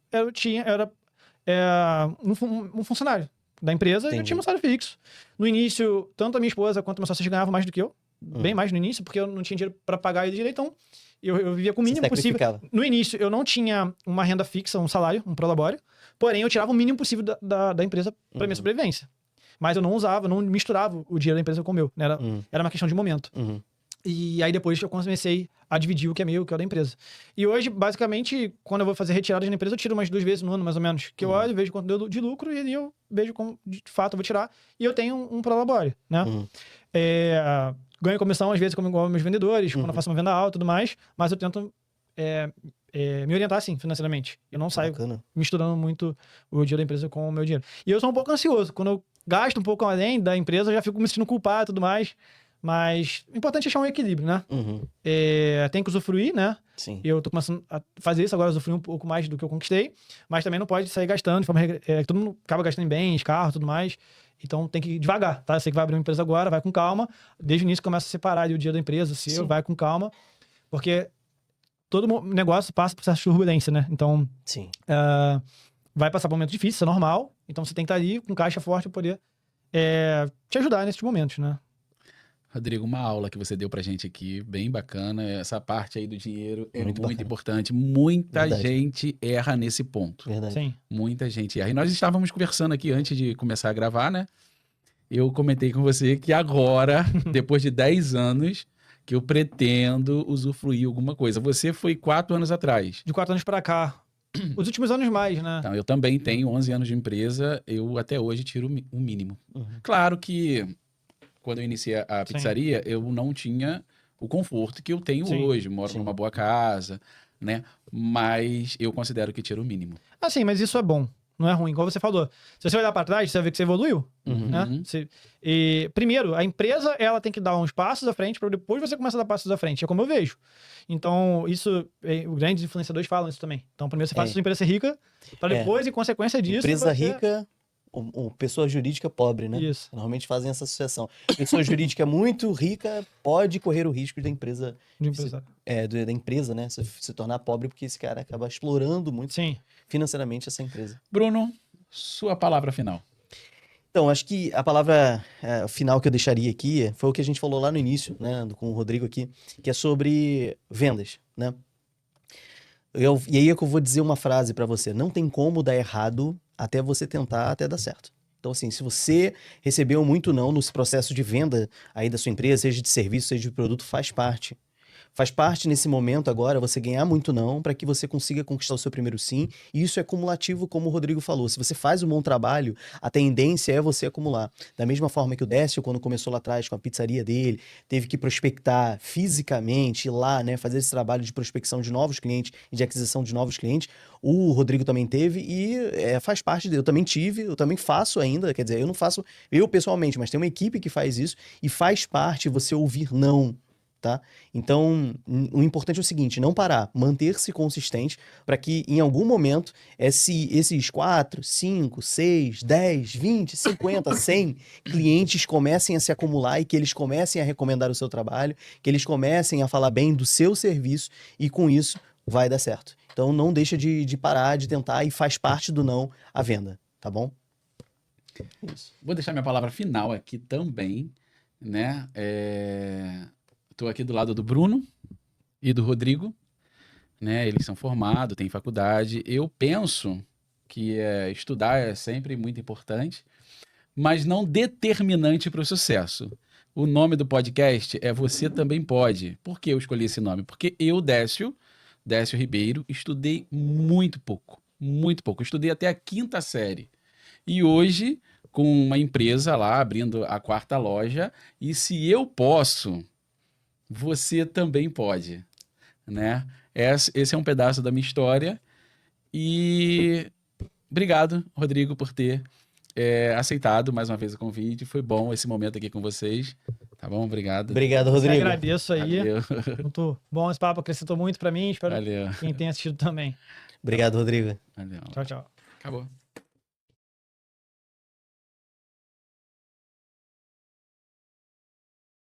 era um funcionário da empresa. E eu tinha um salário fixo. No início, tanto a minha esposa quanto meu sócio ganhavam mais do que eu. Bem mais no início, porque eu não tinha dinheiro pra pagar ele direito. Então, eu vivia com o mínimo possível. No início, eu não tinha uma renda fixa, um salário, um prolabório. Porém, eu tirava o mínimo possível da empresa pra minha sobrevivência. Mas eu não usava, não misturava o dinheiro da empresa com o meu. Né? Era uma questão de momento. E aí depois eu comecei a dividir o que é meu e o que é da empresa. E hoje, basicamente, quando eu vou fazer retiradas na empresa, eu tiro umas 2 vezes no ano, mais ou menos. Que eu olho, vejo quanto deu de lucro e aí eu vejo como, de fato, eu vou tirar. E eu tenho um prolabório, né? Ganho comissão, às vezes, como igual meus vendedores, quando eu faço uma venda alta e tudo mais. Mas eu tento me orientar, assim, financeiramente. Eu não saio misturando muito o dinheiro da empresa com o meu dinheiro. E eu sou um pouco ansioso. Quando eu gasto um pouco além da empresa, eu já fico me sentindo culpado e tudo mais. Mas o importante é achar um equilíbrio, né? Tem que usufruir, né? Sim. Eu tô começando a fazer isso agora, usufruir um pouco mais do que eu conquistei. Mas também não pode sair gastando de forma... todo mundo acaba gastando em bens, carro e tudo mais. Então tem que ir devagar, tá? Você que vai abrir uma empresa agora, vai com calma. Desde o início começa a separar ali o dia da empresa, vai com calma. Porque todo negócio passa por essa turbulência, né? Então... Sim. Vai passar por um momento difícil, isso é normal. Então você tem que estar ali com caixa forte para poder te ajudar nesses momentos, né? Rodrigo, uma aula que você deu pra gente aqui, bem bacana. Essa parte aí do dinheiro é muito bacana. importante. Muita Verdade. gente erra nesse ponto. Verdade. Sim. Muita gente erra. E nós estávamos conversando aqui antes de começar a gravar, né? Eu comentei com você que agora, depois de 10 anos, que eu pretendo usufruir alguma coisa. Você foi 4 anos atrás. De 4 anos para cá. Os últimos anos mais, né? Então, eu também tenho 11 anos de empresa. Eu até hoje tiro o mínimo. Claro que quando eu iniciei a pizzaria, eu não tinha o conforto que eu tenho hoje. Moro numa boa casa, né? Mas eu considero que tiro o mínimo. Assim, mas isso é bom. Não é ruim, igual você falou. Se você olhar para trás, você vai ver que você evoluiu. Né? Primeiro, a empresa ela tem que dar uns passos à frente para depois você começar a dar passos à frente. É como eu vejo. Então, isso, os grandes influenciadores falam isso também. Então, primeiro você faz a sua empresa ser rica, para depois, em consequência disso... Empresa rica o pessoa jurídica pobre, né? Isso. Normalmente fazem essa associação. Pessoa jurídica muito rica pode correr o risco da empresa, De empresário. da empresa, né? Se tornar pobre, porque esse cara acaba explorando muito Sim. financeiramente essa empresa. Bruno, sua palavra final. Então, acho que a palavra final que eu deixaria aqui foi o que a gente falou lá no início, né, com o Rodrigo aqui, que é sobre vendas, né? E aí é que eu vou dizer uma frase para você: não tem como dar errado até você tentar, até dar certo. Então, assim, se você recebeu muito não no processo de venda aí da sua empresa, seja de serviço, seja de produto, faz parte. Faz parte nesse momento agora você ganhar muito não para que você consiga conquistar o seu primeiro sim. E isso é cumulativo, como o Rodrigo falou. Se você faz um bom trabalho, a tendência é você acumular. Da mesma forma que o Décio, quando começou lá atrás com a pizzaria dele, teve que prospectar fisicamente, ir lá, né, fazer esse trabalho de prospecção de novos clientes e de aquisição de novos clientes. O Rodrigo também teve e faz parte dele. Eu também tive, eu também faço ainda. Quer dizer, eu não faço eu pessoalmente, mas tem uma equipe que faz isso e faz parte você ouvir não. Tá? Então, o importante é o seguinte: não parar, manter-se consistente para que em algum momento esses 4, 5, 6, 10, 20, 50, 100 clientes comecem a se acumular e que eles comecem a recomendar o seu trabalho, que eles comecem a falar bem do seu serviço e com isso vai dar certo. Então, não deixa de parar, de tentar e faz parte do não a venda, tá bom? Isso. Vou deixar minha palavra final aqui também, né? Estou aqui do lado do Bruno e do Rodrigo, né? Eles são formados, têm faculdade. Eu penso que estudar é sempre muito importante, mas não determinante para o sucesso. O nome do podcast é Você Também Pode. Por que eu escolhi esse nome? Porque eu, Décio Ribeiro, estudei muito pouco. Muito pouco. Eu estudei até a 5ª série. E hoje, com uma empresa lá, abrindo a 4ª loja, e se eu posso, você também pode, né? Esse é um pedaço da minha história e obrigado, Rodrigo, por ter aceitado mais uma vez o convite. Foi bom esse momento aqui com vocês, tá bom? Obrigado. Obrigado, Eu Rodrigo. agradeço aí. Valeu. Muito bom esse papo, acrescentou muito para mim. Espero Valeu. quem tenha assistido também. Obrigado, Rodrigo. Valeu. Tchau, tchau. Acabou.